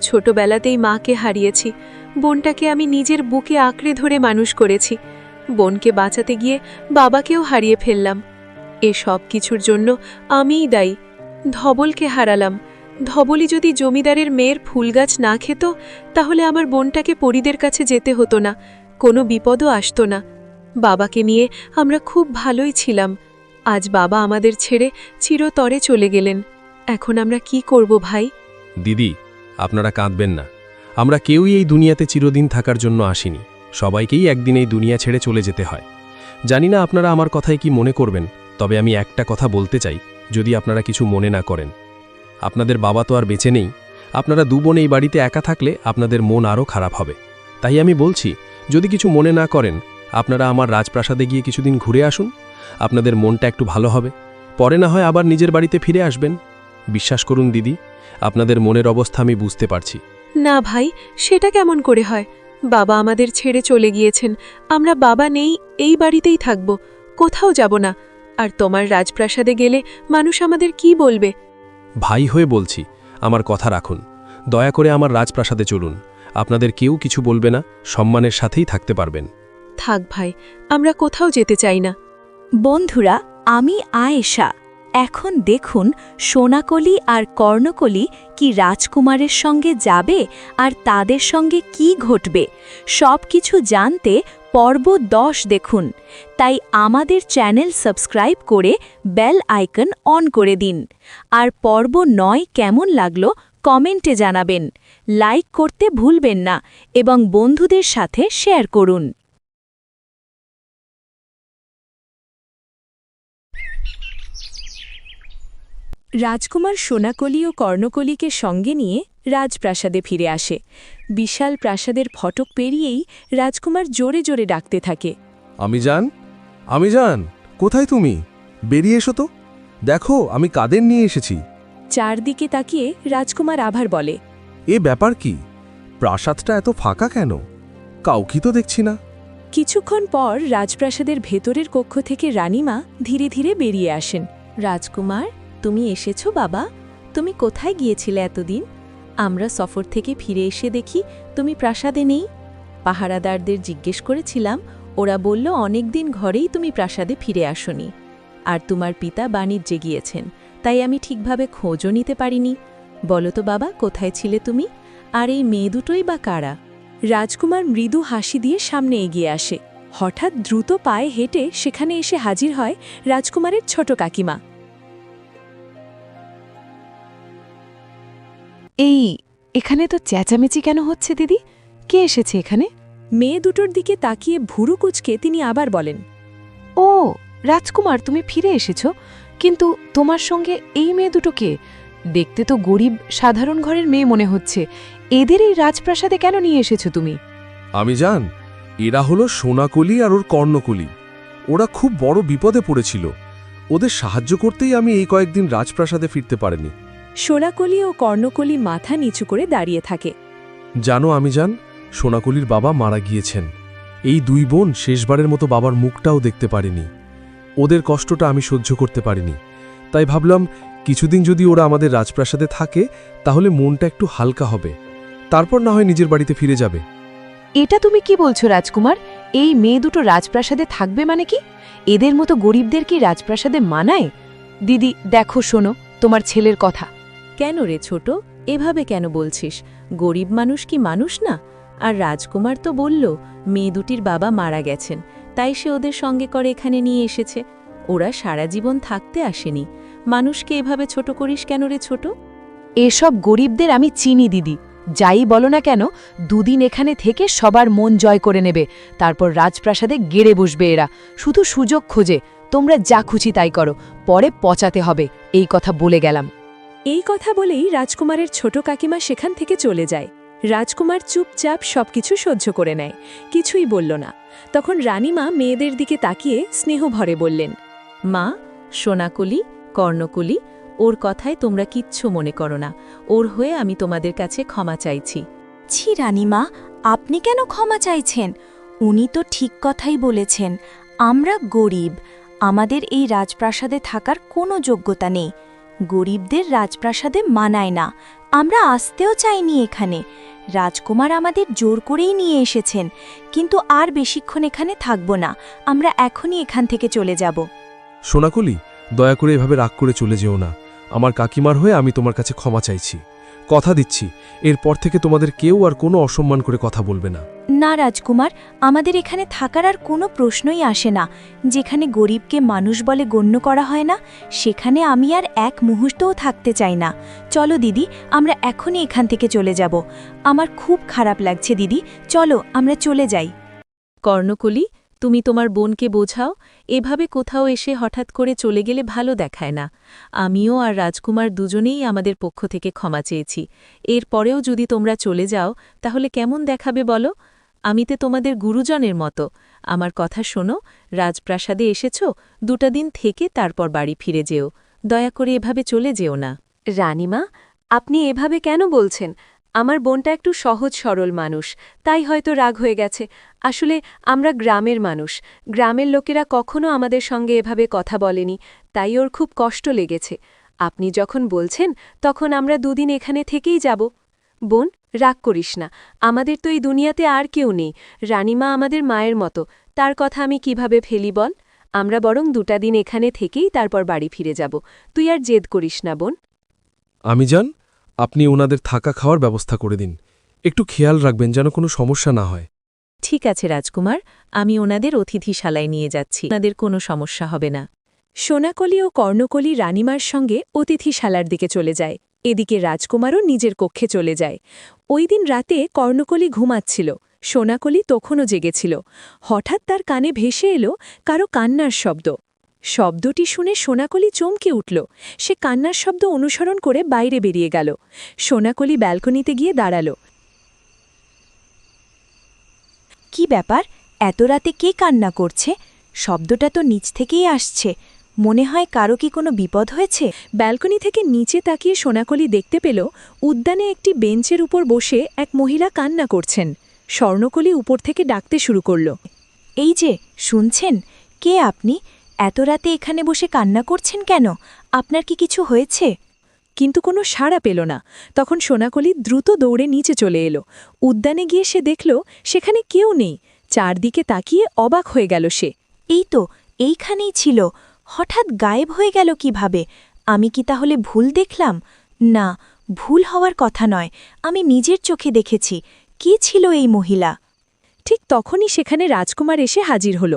ছোটবেলাতেই মাকে হারিয়েছি। বোনটাকে আমি নিজের বুকে আঁকড়ে ধরে মানুষ করেছি। বোনকে বাঁচাতে গিয়ে বাবাকেও হারিয়ে ফেললাম। এ সব কিছুর জন্য আমিই দায়ী। ধবলকে হারালাম, ধবলি যদি জমিদারের মেয়ের ফুলগাছ না খেত তাহলে আমার বোনটাকে পরীদের কাছে যেতে হতো না, কোনো বিপদও আসতো না। বাবাকে নিয়ে আমরা খুব ভালোই ছিলাম। আজ বাবা আমাদের ছেড়ে চিরতরে চলে গেলেন। এখন আমরা কি করব ভাই? দিদি, আপনারা কাঁদবেন না। আমরা কেউই এই দুনিয়াতে চিরদিন থাকার জন্য আসিনি। সবাইকেই একদিন এই দুনিয়া ছেড়ে চলে যেতে হয়। জানি না আপনারা আমার কথায় কি মনে করবেন, তবে আমি একটা কথা বলতে চাই, যদি আপনারা কিছু মনে না করেন। আপনাদের বাবা তো আর বেঁচে নেই। আপনারা দু বোন এই বাড়িতে একা থাকলে আপনাদের মন আরও খারাপ হবে। তাই আমি বলছি, যদি কিছু মনে না করেন, আপনারা আমার রাজপ্রাসাদে গিয়ে কিছুদিন ঘুরে আসুন। আপনাদের মনটা একটু ভালো হবে। পরে না হয় আবার নিজের বাড়িতে ফিরে আসবেন। বিশ্বাস করুন দিদি, আপনাদের মনের অবস্থা আমি বুঝতে পারছি। না ভাই, সেটা কেমন করে হয়? বাবা আমাদের ছেড়ে চলে গিয়েছেন। আমরা বাবা নেই এই বাড়িতেই থাকব, কোথাও যাব না। আর তোমার রাজপ্রাসাদে গেলে মানুষ আমাদের কি বলবে? ভাই হয়ে বলছি, আমার কথা রাখুন। দয়া করে আমার রাজপ্রাসাদে চলুন। আপনাদের কেউ কিছু বলবে না, সম্মানের সাথেই থাকতে পারবেন। থাক ভাই, আমরা কোথাও যেতে চাই না। বন্ধুরা, আমি আয়েশা। এখন দেখুন সোনাকলি আর কর্ণকলি কি রাজকুমারের সঙ্গে যাবে আর তাদের সঙ্গে কি ঘটবে সব কিছু জানতে পর্ব 10 দেখুন। তাই আমাদের চ্যানেল সাবস্ক্রাইব করে বেল আইকন অন করে দিন। আর পর্ব 9 কেমন লাগলো কমেন্টে জানাবেন। লাইক করতে ভুলবেন না এবং বন্ধুদের সাথে শেয়ার করুন। রাজকুমার সোনাকলি ও কর্ণকলিকে সঙ্গে নিয়ে রাজপ্রাসাদে ফিরে আসে। বিশাল প্রাসাদের ফটক পেরিয়েই রাজকুমার জোরে জোরে ডাকতে থাকে, আমি যান, কোথায় তুমি? বেরিয়ে এসো তো। দেখো আমি কাদের নিয়ে এসেছি। চারদিকে তাকিয়ে রাজকুমার আবার বলে, এ ব্যাপার কি? প্রাসাদটা এত ফাঁকা কেন? কাউকে তো দেখছি না। কিছুক্ষণ পর রাজপ্রাসাদের ভেতরের কক্ষ থেকে রানীমা ধীরে ধীরে বেরিয়ে আসেন। রাজকুমার, তুমি এসেছো বাবা? তুমি কোথায় গিয়েছিলে এতদিন? আমরা সফর থেকে ফিরে এসে দেখি তুমি প্রাসাদে নেই। পাহারাদারদের জিজ্ঞেস করেছিলাম, ওরা বলল অনেকদিন ঘরেই তুমি প্রাসাদে ফিরে আসনি। আর তোমার পিতা বাণিজ্যে গিয়েছেন, তাই আমি ঠিকভাবে খোঁজও নিতে পারিনি। বলো তো বাবা, কোথায় ছিলে তুমি? আর এই মেয়ে দুটোই বা কারা? রাজকুমার মৃদু হাসি দিয়ে সামনে এগিয়ে আসে। হঠাৎ দ্রুত পায়ে হেঁটে সেখানে এসে হাজির হয় রাজকুমারের ছোট কাকিমা। এখানে তো চেঁচামেচি কেন হচ্ছে দিদি? কে এসেছে এখানে? মেয়ে দুটোর দিকে তাকিয়ে ভুরু কুচকে তিনি আবার বলেন, ও রাজকুমার, তুমি ফিরে এসেছ, কিন্তু তোমার সঙ্গে এই মেয়ে দুটো কে? দেখতে তো গরিব সাধারণ ঘরের মেয়ে মনে হচ্ছে। এদের এই রাজপ্রাসাদে কেন নিয়ে এসেছো তুমি? আমি জান, এরা হলো সোনাকলি আর ওর কর্ণকলি। ওরা খুব বড় বিপদে পড়েছিল। ওদের সাহায্য করতেই আমি এই কয়েকদিন রাজপ্রাসাদে ফিরতে পারিনি। সোনাকলি ও কর্ণকলি মাথা নিচু করে দাঁড়িয়ে থাকে। জানো আমি জান, সোনাকলির বাবা মারা গিয়েছেন। এই দুই বোন শেষবারের মতো বাবার মুখটাও দেখতে পারেনি। ওদের কষ্টটা আমি সহ্য করতে পারিনি। তাই ভাবলাম কিছুদিন যদি ওরা আমাদের রাজপ্রাসাদে থাকে তাহলে মনটা একটু হালকা হবে। তারপর না হয় নিজের বাড়িতে ফিরে যাবে। এটা তুমি কি বলছো রাজকুমার? এই মেয়ে দুটো রাজপ্রাসাদে থাকবে মানে কি? এদের মতো গরিবদের কি রাজপ্রাসাদে মানায়? দিদি দেখো, শোনো তোমার ছেলের কথা। কেন রে ছোট, এভাবে কেন বলছিস? গরিব মানুষ কি মানুষ না? আর রাজকুমার তো বলল মেয়ে দুটির বাবা মারা গেছেন, তাই সে ওদের সঙ্গে করে এখানে নিয়ে এসেছে। ওরা সারা জীবন থাকতে আসেনি। মানুষকে এভাবে ছোট করিস কেন রে ছোট? এসব গরিবদের আমি চিনি দিদি। যাই বলো না কেন, দুদিন এখানে থেকে সবার মন জয় করে নেবে, তারপর রাজপ্রাসাদে গেড়ে বসবে এরা। শুধু সুযোগ খোঁজে। তোমরা যা খুশি তাই করো, পরে পচাতে হবে, এই কথা বলে গেলাম। এই কথা বলেই রাজকুমারের ছোট কাকিমা সেখান থেকে চলে যায়। রাজকুমার চুপচাপ সবকিছু সহ্য করে নেয়, কিছুই বলল না। তখন রানীমা মেয়েদের দিকে তাকিয়ে স্নেহ ভরে বললেন, মা, সোনাকলি, কর্ণকলি, ওর কথায় তোমরা কিচ্ছু মনে করো না। ওর হয়ে আমি তোমাদের কাছে ক্ষমা চাইছি। ছি রানীমা, আপনি কেন ক্ষমা চাইছেন? উনি তো ঠিক কথাই বলেছেন। আমরা গরিব, আমাদের এই রাজপ্রাসাদে থাকার কোনো যোগ্যতা নেই। গরিবদের রাজপ্রাসাদে মানায় না। আমরা আসতেও চাইনি এখানে। রাজকুমার আমাদের জোর করেই নিয়ে এসেছেন, কিন্তু আর বেশিক্ষণ এখানে থাকব না। আমরা এখনই এখান থেকে চলে যাব। সোনাকলি, দয়া করে এভাবে রাগ করে চলে যেও না। আমার কাকিমার হয়ে আমি তোমার কাছে ক্ষমা চাইছি। কথা দিচ্ছি, এরপর থেকে তোমাদের কেউ আর কোনো অসম্মান করে কথা বলবে না। না রাজকুমার, আমাদের এখানে থাকার আর কোনো প্রশ্নই আসে না। যেখানে গরিবকে মানুষ বলে গণ্য করা হয় না, সেখানে আমি আর এক মুহূর্তও থাকতে চাই না। চলো দিদি, আমরা এখনই এখান থেকে চলে যাব। আমার খুব খারাপ লাগছে দিদি, চলো আমরা চলে যাই। কর্ণকলি, তুমি তোমার বোনকে বোঝাও, এভাবে কোথাও এসে হঠাৎ করে চলে গেলে ভালো দেখায় না। আমিও আর রাজকুমার দুজনেই আমাদের পক্ষ থেকে ক্ষমা চেয়েছি। এরপরেও যদি তোমরা চলে যাও তাহলে কেমন দেখাবে বলো? আমি তো তোমাদের গুরুজনের মতো। আমার কথা শোনো, রাজপ্রাসাদে এসেছ, 2টা দিন থেকে তারপর বাড়ি ফিরে যেও। দয়া করে এভাবে চলে যেও না। রানীমা, আপনি এভাবে কেন বলছেন? আমার বোনটা একটু সহজ সরল মানুষ, তাই হয়তো রাগ হয়ে গেছে। আসলে আমরা গ্রামের মানুষ, গ্রামের লোকেরা কখনো আমাদের সঙ্গে এভাবে কথা বলেনি, তাই ওর খুব কষ্ট লেগেছে। আপনি যখন বলছেন তখন আমরা 2 দিন এখানে থেকেই যাব। বোন, রাগ করিস না, আমাদের তো এই দুনিয়াতে আর কেউ নেই। রানীমা আমাদের মায়ের মতো, তার কথা আমি কিভাবে ফেলি বল? আমরা বরং 2টা দিন এখানে থেকেই তারপর বাড়ি ফিরে যাব। তুই আর জেদ করিস না বোন। আমি জান, আপনি ওনাদের থাকা খাওয়ার ব্যবস্থা করে দিন। একটু খেয়াল রাখবেন যেন কোনো সমস্যা না হয়। ঠিক আছে রাজকুমার, আমি ওনাদের অতিথিশালায় নিয়ে যাচ্ছি, ওনাদের কোনো সমস্যা হবে না। সোনাকলি ও কর্ণকলি রানীমার সঙ্গে অতিথিশালার দিকে চলে যায়। এদিকে রাজকুমারও নিজের কক্ষে চলে যায়। ওই দিন রাতে কর্ণকলি ঘুমাচ্ছিল, সোনাকলি তখনও জেগেছিল। হঠাৎ তার কানে ভেসে এলো কারো কান্নার শব্দ। শব্দটি শুনে সোনাকলি চমকে উঠল। সে কান্নার শব্দ অনুসরণ করে বাইরে বেরিয়ে গেল। সোনাকলি ব্যালকনিতে গিয়ে দাঁড়াল। কি ব্যাপার, এত রাতে কে কান্না করছে? শব্দটা তো নিচ থেকেই আসছে। মনে হয় কারো কি কোনো বিপদ হয়েছে? ব্যালকনি থেকে নিচে তাকিয়ে সোনাকলি দেখতে পেল উদ্যানে একটি বেঞ্চের উপর বসে এক মহিলা কান্না করছেন। স্বর্ণকলি উপর থেকে ডাকতে শুরু করল। এই যে, শুনছেন? কে আপনি? এত রাতে এখানে বসে কান্না করছেন কেন? আপনার কি কিছু হয়েছে? কিন্তু কোনো সাড়া পেল না। তখন সোনাকলি দ্রুত দৌড়ে নিচে চলে এলো। উদ্যানে গিয়ে সে দেখল সেখানে কেউ নেই। চারদিকে তাকিয়ে অবাক হয়ে গেল সে। এই তো, এইখানেই ছিল। হঠাৎ গায়েব হয়ে গেল কিভাবে? আমি কি তাহলে ভুল দেখলাম? না, ভুল হওয়ার কথা নয়, আমি নিজের চোখে দেখেছি। কে ছিল এই মহিলা? ঠিক তখনই সেখানে রাজকুমার এসে হাজির হল।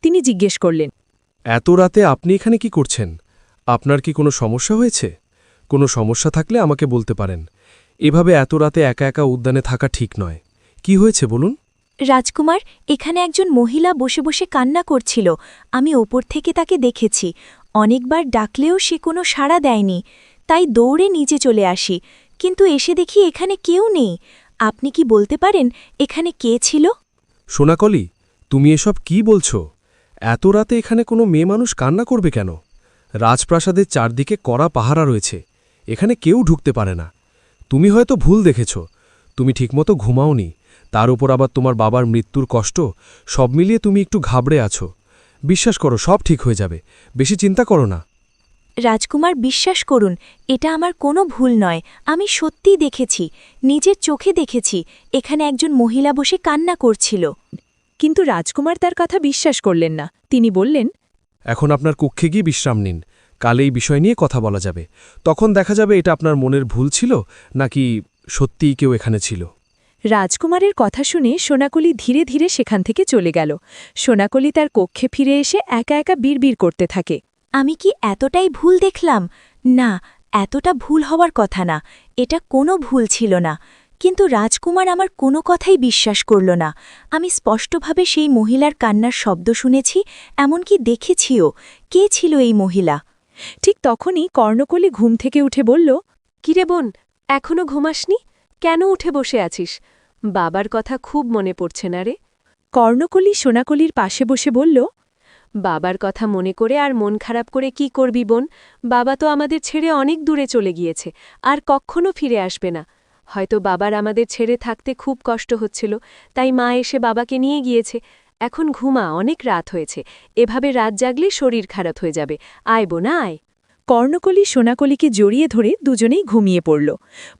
তিনি জিজ্ঞেস করলেন, এত রাতে আপনি এখানে কি করছেন? আপনার কি কোনো সমস্যা হয়েছে? কোনো সমস্যা থাকলে আমাকে বলতে পারেন। এভাবে এত রাতে একা একা উদ্যানে থাকা ঠিক নয়। কি হয়েছে বলুন? রাজকুমার, এখানে একজন মহিলা বসে বসে কান্না করছিল। আমি ওপর থেকে তাকে দেখেছি। অনেকবার ডাকলেও সে কোনো সাড়া দেয়নি, তাই দৌড়ে নিচে চলে আসি। কিন্তু এসে দেখি এখানে কেউ নেই। আপনি কি বলতে পারেন এখানে কে ছিল? সোনাকলি, তুমি এসব কি বলছো? এত রাতে এখানে কোনো মেয়ে মানুষ কান্না করবে কেন? রাজপ্রাসাদের চারদিকে কড়া পাহারা রয়েছে, এখানে কেউ ঢুকতে পারে না। তুমি হয়তো ভুল দেখেছ, তুমি ঠিকমতো ঘুমাওনি, তার উপর আবার তোমার বাবার মৃত্যুর কষ্ট, সব মিলিয়ে তুমি একটু ঘাবড়ে আছো। বিশ্বাস করো, সব ঠিক হয়ে যাবে, বেশি চিন্তা করো না। রাজকুমার, বিশ্বাস করুন, এটা আমার কোনো ভুল নয়। আমি সত্যিই দেখেছি, নিজের চোখে দেখেছি এখানে একজন মহিলা বসে কান্না করছিল। কিন্তু রাজকুমার তার কথা বিশ্বাস করলেন না। তিনি বললেন, এখন আপনার কক্ষে গিয়ে বিশ্রাম নিন, কাল এই বিষয় নিয়ে কথা বলা যাবে। তখন দেখা যাবে এটা আপনার মনের ভুল ছিল নাকি সত্যিই কেউ এখানে ছিল। রাজকুমারের কথা শুনে সোনাকলি ধীরে ধীরে সেখান থেকে চলে গেল। সোনাকলি তার কক্ষে ফিরে এসে একা একা বিড়বিড় করতে থাকে। আমি কি এতটাই ভুল দেখলাম? না, এতটা ভুল হওয়ার কথা না। এটা কোনো ভুল ছিল না। কিন্তু রাজকুমার আমার কোনো কথাই বিশ্বাস করল না। আমি স্পষ্টভাবে সেই মহিলার কান্নার শব্দ শুনেছি, এমনকি দেখেছিও। কে ছিল এই মহিলা? ঠিক তখনই কর্ণকলি ঘুম থেকে উঠে বলল, কিরে বোন, এখনো ঘুমাসনি? কেন উঠে বসে আছিস? বাবার কথা খুব মনে পড়ছে না রে? কর্ণকলি সোনাকলির পাশে বসে বলল, বাবার কথা মনে করে আর মন খারাপ করে কি করবি বোন? বাবা তো আমাদের ছেড়ে অনেক দূরে চলে গিয়েছে, আর কখনো ফিরে আসবে না। হয়তো বাবার আমাদের ছেড়ে থাকতে খুব কষ্ট হচ্ছিল, তাই মা এসে বাবাকে নিয়ে গিয়েছে। এখন ঘুমা, অনেক রাত হয়েছে। এভাবে রাত জাগলে শরীর খারাপ হয়ে যাবে। আয় বোন, আয়। কর্ণকলি সোনাকলিকে জড়িয়ে ধরে দুজনেই ঘুমিয়ে পড়ল।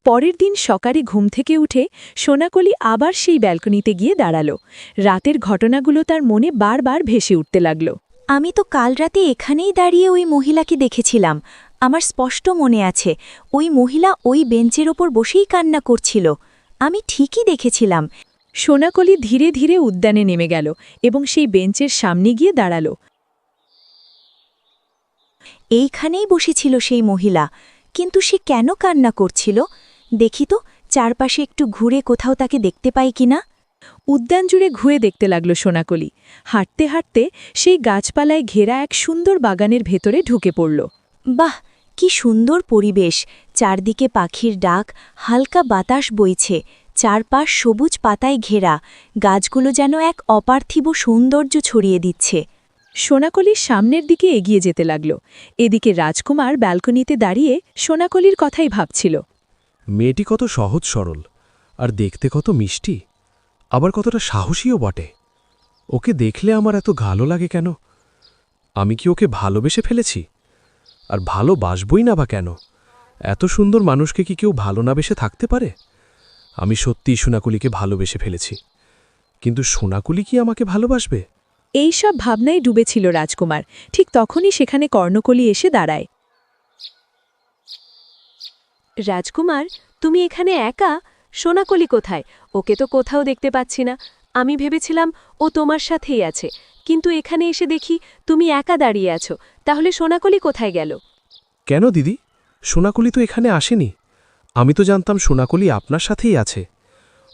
পরের দিন সকালে ঘুম থেকে উঠে সোনাকলি আবার সেই ব্যালকনিতে গিয়ে দাঁড়াল। রাতের ঘটনাগুলো তার মনে বারবার ভেসে উঠতে লাগল। আমি তো কাল রাতে এখানেই দাঁড়িয়ে ওই মহিলাকে দেখেছিলাম। আমার স্পষ্ট মনে আছে ওই মহিলা ওই বেঞ্চের ওপর বসেই কান্না করছিল। আমি ঠিকই দেখেছিলাম। সোনাকলি ধীরে ধীরে উদ্যানে নেমে গেল এবং সেই বেঞ্চের সামনে গিয়ে দাঁড়াল। এইখানেই বসেছিল সেই মহিলা, কিন্তু সে কেন কান্না করছিল? দেখি তো চারপাশে একটু ঘুরে কোথাও তাকে দেখতে পাই কিনা। উদ্যান জুড়ে ঘুরে দেখতে লাগল সোনাকলি। হাঁটতে হাঁটতে সেই গাছপালায় ঘেরা এক সুন্দর বাগানের ভেতরে ঢুকে পড়ল। বাহ, কি সুন্দর পরিবেশ! চারদিকে পাখির ডাক, হালকা বাতাস বইছে, চারপাশ সবুজ পাতায় ঘেরা, গাছগুলো যেন এক অপার্থিব সৌন্দর্য ছড়িয়ে দিচ্ছে। সোনাকলির সামনের দিকে এগিয়ে যেতে লাগল। এদিকে রাজকুমার ব্যালকনিতে দাঁড়িয়ে সোনাকলির কথাই ভাবছিল। মেয়েটি কত সহজ সরল, আর দেখতে কত মিষ্টি, আবার কতটা সাহসীও বটে। ওকে দেখলে আমার এত ভালো লাগে কেন? আমি কি ওকে ভালোবেসে ফেলেছি? আর ভালোবাসবই না বা কেন? এত সুন্দর মানুষকে কি কেউ ভালো না বেসে থাকতে পারে? আমি সত্যিই সোনাকুলিকে ভালোবেসে ফেলেছি, কিন্তু সোনাকুলি কি আমাকে ভালোবাসবে? এই সব ভাবনায় ডুবেছিল রাজকুমার। ঠিক তখনই সেখানে কর্ণকলি এসে দাঁড়ায়। রাজকুমার, তুমি এখানে একা? সোনাকলি কোথায়? ওকে তো কোথাও দেখতে পাচ্ছি না। আমি ভেবেছিলাম ও তোমার সাথেই আছে, কিন্তু এখানে এসে দেখি তুমি একা দাঁড়িয়ে আছো। তাহলে সোনাকলি কোথায় গেল? কেন দিদি, সোনাকুলি তো এখানে আসেনি। আমি তো জানতাম সোনাকুলি আপনার সাথেই আছে।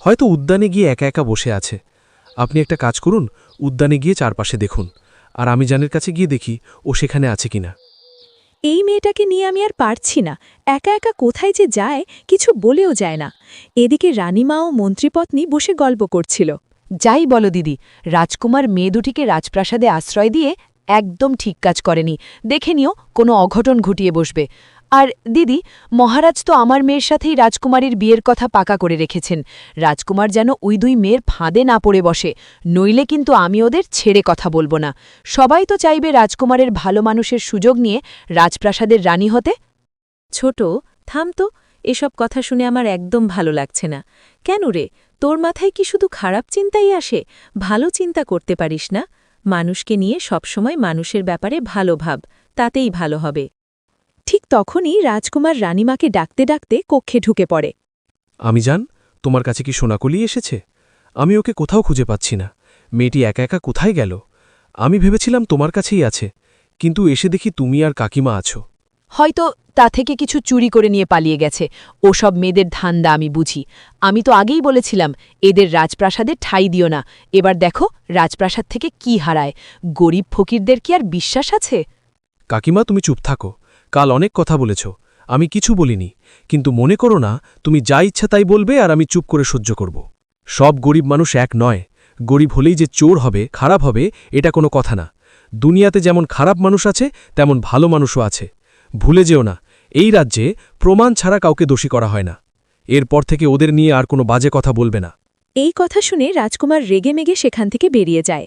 হয়তো উদ্যানে গিয়ে একা একা বসে আছে। আপনি একটা কাজ করুন, উদ্যানে গিয়ে চারপাশে দেখুন, আর আমি জানের কাছে গিয়ে দেখি ও সেখানে আছে কিনা। এই মেয়েটাকে নিয়ে আমি আর পারছি না। একা একা কোথায় যে যায় কিছু বলেও যায় না। এদিকে রানীমা ও মন্ত্রীপত্নী বসে গল্প করছিল। যাই বলো দিদি, রাজকুমার মেয়ে দুটিকে রাজপ্রাসাদে আশ্রয় দিয়ে একদম ঠিক কাজ করেনি। দেখে নিও কোনো অঘটন ঘটিয়ে বসবে। আর দিদি, মহারাজ তো আমার মেয়ের সাথেই রাজকুমারীর বিয়ের কথা পাকা করে রেখেছেন। রাজকুমার যেন ওই দুই মেয়ের ফাঁদে না পড়ে বসে, নইলে কিন্তু আমি ওদের ছেড়ে কথা বলবো না। সবাই তো চাইবে রাজকুমারের ভালো মানুষের সুযোগ নিয়ে রাজপ্রাসাদের রানী হতে। ছোট, থাম তো, এসব কথা শুনে আমার একদম ভালো লাগছে না। কেন রে, তোর মাথায় কি শুধু খারাপ চিন্তাই আসে? ভালো চিন্তা করতে পারিস না? মানুষকে নিয়ে সবসময় মানুষের ব্যাপারে ভালো ভাব, তাতেই ভালো হবে। ঠিক তখনই রাজকুমার রানীমাকে ডাকতে ডাকতে কক্ষে ঢুকে পড়ে। আমি জান, তোমার কাছে কি সোনাকুলি এসেছে? আমি ওকে কোথাও খুঁজে পাচ্ছি না। মেয়েটি একা একা কোথায় গেল? আমি ভেবেছিলাম তোমার কাছেই আছে, কিন্তু এসে দেখি তুমি আর কাকিমা আছো। হয়তো তা থেকে কিছু চুরি করে নিয়ে পালিয়ে গেছে। ওসব মেয়েদের ধান্দা আমি বুঝি। আমি তো আগেই বলেছিলাম এদের রাজপ্রাসাদে ঠাঁই দিও না। এবার দেখো রাজপ্রাসাদ থেকে কি হারায়। গরিব ফকিরদের কি আর বিশ্বাস আছে? কাকিমা, তুমি চুপ থাকো। কাল অনেক কথা বলেছ, আমি কিছু বলিনি, কিন্তু মনে করো না তুমি যা ইচ্ছা তাই বলবে আর আমি চুপ করে সহ্য করব। সব গরিব মানুষ এক নয়। গরিব হলেই যে চোর হবে, খারাপ হবে, এটা কোনো কথা না। দুনিয়াতে যেমন খারাপ মানুষ আছে তেমন ভালো মানুষও আছে। ভুলে যেও না, এই রাজ্যে প্রমাণ ছাড়া কাউকে দোষী করা হয় না। এরপর থেকে ওদের নিয়ে আর কোনো বাজে কথা বলবে না। এই কথা শুনে রাজকুমার রেগেমেগে সেখান থেকে বেরিয়ে যায়।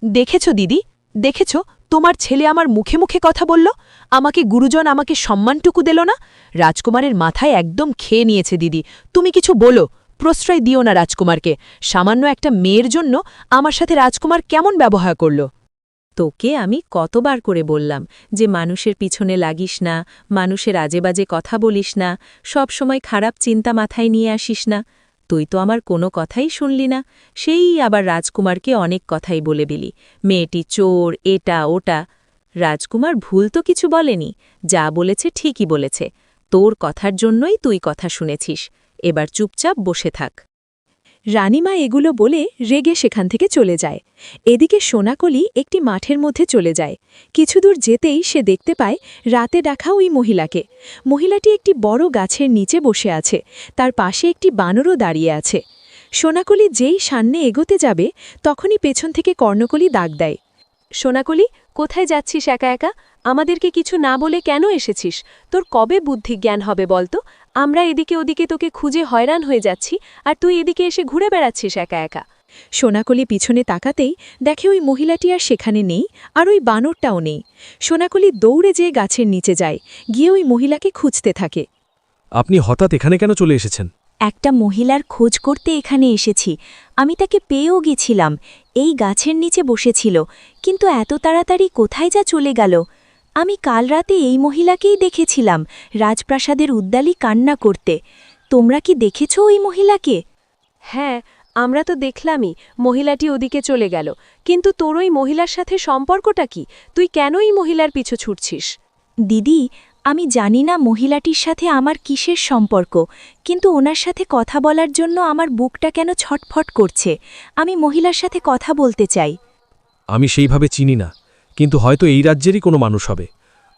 দেখেছ দিদি, দেখেছ তোমার ছেলে আমার মুখে মুখে কথা বলল, আমাকে গুরুজন আমাকে সম্মানটুকু দিল না। রাজকুমারের মাথায় একদম খেয়ে নিয়েছে দিদি। তুমি কিছু বলো, প্রশ্রয় দিও না রাজকুমারকে। সামান্য একটা মেয়ের জন্য আমার সাথে রাজকুমার কেমন ব্যবহার করল। তোকে আমি কতবার করে বললাম যে মানুষের পিছনে লাগিস না, মানুষের আজেবাজে কথা বলিস না, সব সময় খারাপ চিন্তা মাথায় নিয়ে আসিস না। তুই তো আমার কোনো কথাই শুনলি না। সেই আবার রাজকুমারকে অনেক কথাই বলে দিলি, মেয়েটি চোর, এটা ওটা। রাজকুমার ভুল তো কিছু বলেনি, যা বলেছে ঠিকই বলেছে। তোর কথার জন্যই তুই কথা শুনেছিস। এবার চুপচাপ বসে থাক। রানীমা এগুলো বলে রেগে সেখান থেকে চলে যায়। এদিকে সোনাকলি একটি মাঠের মধ্যে চলে যায়। কিছুদূর যেতেই সে দেখতে পায় রাতে ডাকা ওই মহিলাকে। মহিলাটি একটি বড় গাছের নিচে বসে আছে, তার পাশে একটি বানরও দাঁড়িয়ে আছে। সোনাকলি যেই সামনে এগোতে যাবে তখনই পেছন থেকে কর্ণকলি ডাক দেয়। সোনাকলি, কোথায় যাচ্ছিস একা একা? আমাদেরকে কিছু না বলে কেন এসেছিস? তোর কবে বুদ্ধি জ্ঞান হবে বলতো? আমরা এদিকে ওদিকে তোকে খুঁজে হয়রান হয়ে যাচ্ছি, আর তুই এদিকে এসে ঘুরে বেড়াচ্ছিস একা একা। সোনাকলি পিছনে তাকাতেই দেখে ওই মহিলাটি আর সেখানে নেই, আর ওই বানরটাও নেই। সোনাকলি দৌড়ে যেয়ে গাছের নিচে যায়, গিয়ে ওই মহিলাকে খুঁজতে থাকে। আপনি হঠাৎ এখানে কেন চলে এসেছেন? একটা মহিলার খোঁজ করতে এখানে এসেছি। আমি তাকে পেয়েও গেছিলাম, এই গাছের নিচে বসেছিল, কিন্তু এত তাড়াতাড়ি কোথায় যা চলে গেল। আমি কাল রাতে এই মহিলাকেই দেখেছিলাম রাজপ্রাসাদের উদ্যালি কান্না করতে। তোমরা কি দেখেছ ওই মহিলাকে? হ্যাঁ, আমরা তো দেখলামই মহিলাটি ওদিকে চলে গেল, কিন্তু তোর ওই মহিলার সাথে সম্পর্কটা কি? তুই কেন এই মহিলার পিছু ছুটছিস? দিদি, আমি জানি না মহিলাটির সাথে আমার কিসের সম্পর্ক, কিন্তু ওনার সাথে কথা বলার জন্য আমার বুকটা কেন ছটফট করছে। আমি মহিলার সাথে কথা বলতে চাই। আমি সেইভাবে চিনি না, কিন্তু হয়তো এই রাজ্যেরই কোনো মানুষ হবে।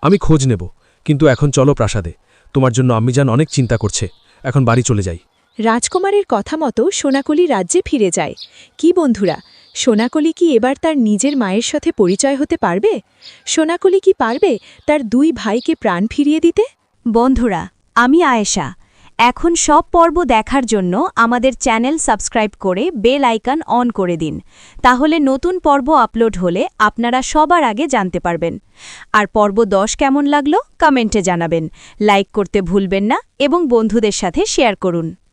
আমি খোঁজ নেব, কিন্তু এখন চলো প্রাসাদে। তোমার জন্য আম্মিজান অনেক চিন্তা করছে। এখন বাড়ি চলে যাই। রাজকুমারের কথা মতো সোনাকলি রাজ্যে ফিরে যায়। কি বন্ধুরা, সোনাকলি কি এবার তার নিজের মায়ের সাথে পরিচয় হতে পারবে? সোনাকলি কি পারবে তার 2 ভাইকে প্রাণ ফিরিয়ে দিতে? বন্ধুরা, আমি আয়েশা। এখন সব পর্ব দেখার জন্য আমাদের চ্যানেল সাবস্ক্রাইব করে বেল আইকন অন করে দিন। তাহলে নতুন পর্ব আপলোড হলে আপনারা সবার আগে জানতে পারবেন। আর পর্ব 10 কেমন লাগলো কমেন্টে জানাবেন। লাইক করতে ভুলবেন না এবং বন্ধুদের সাথে শেয়ার করুন।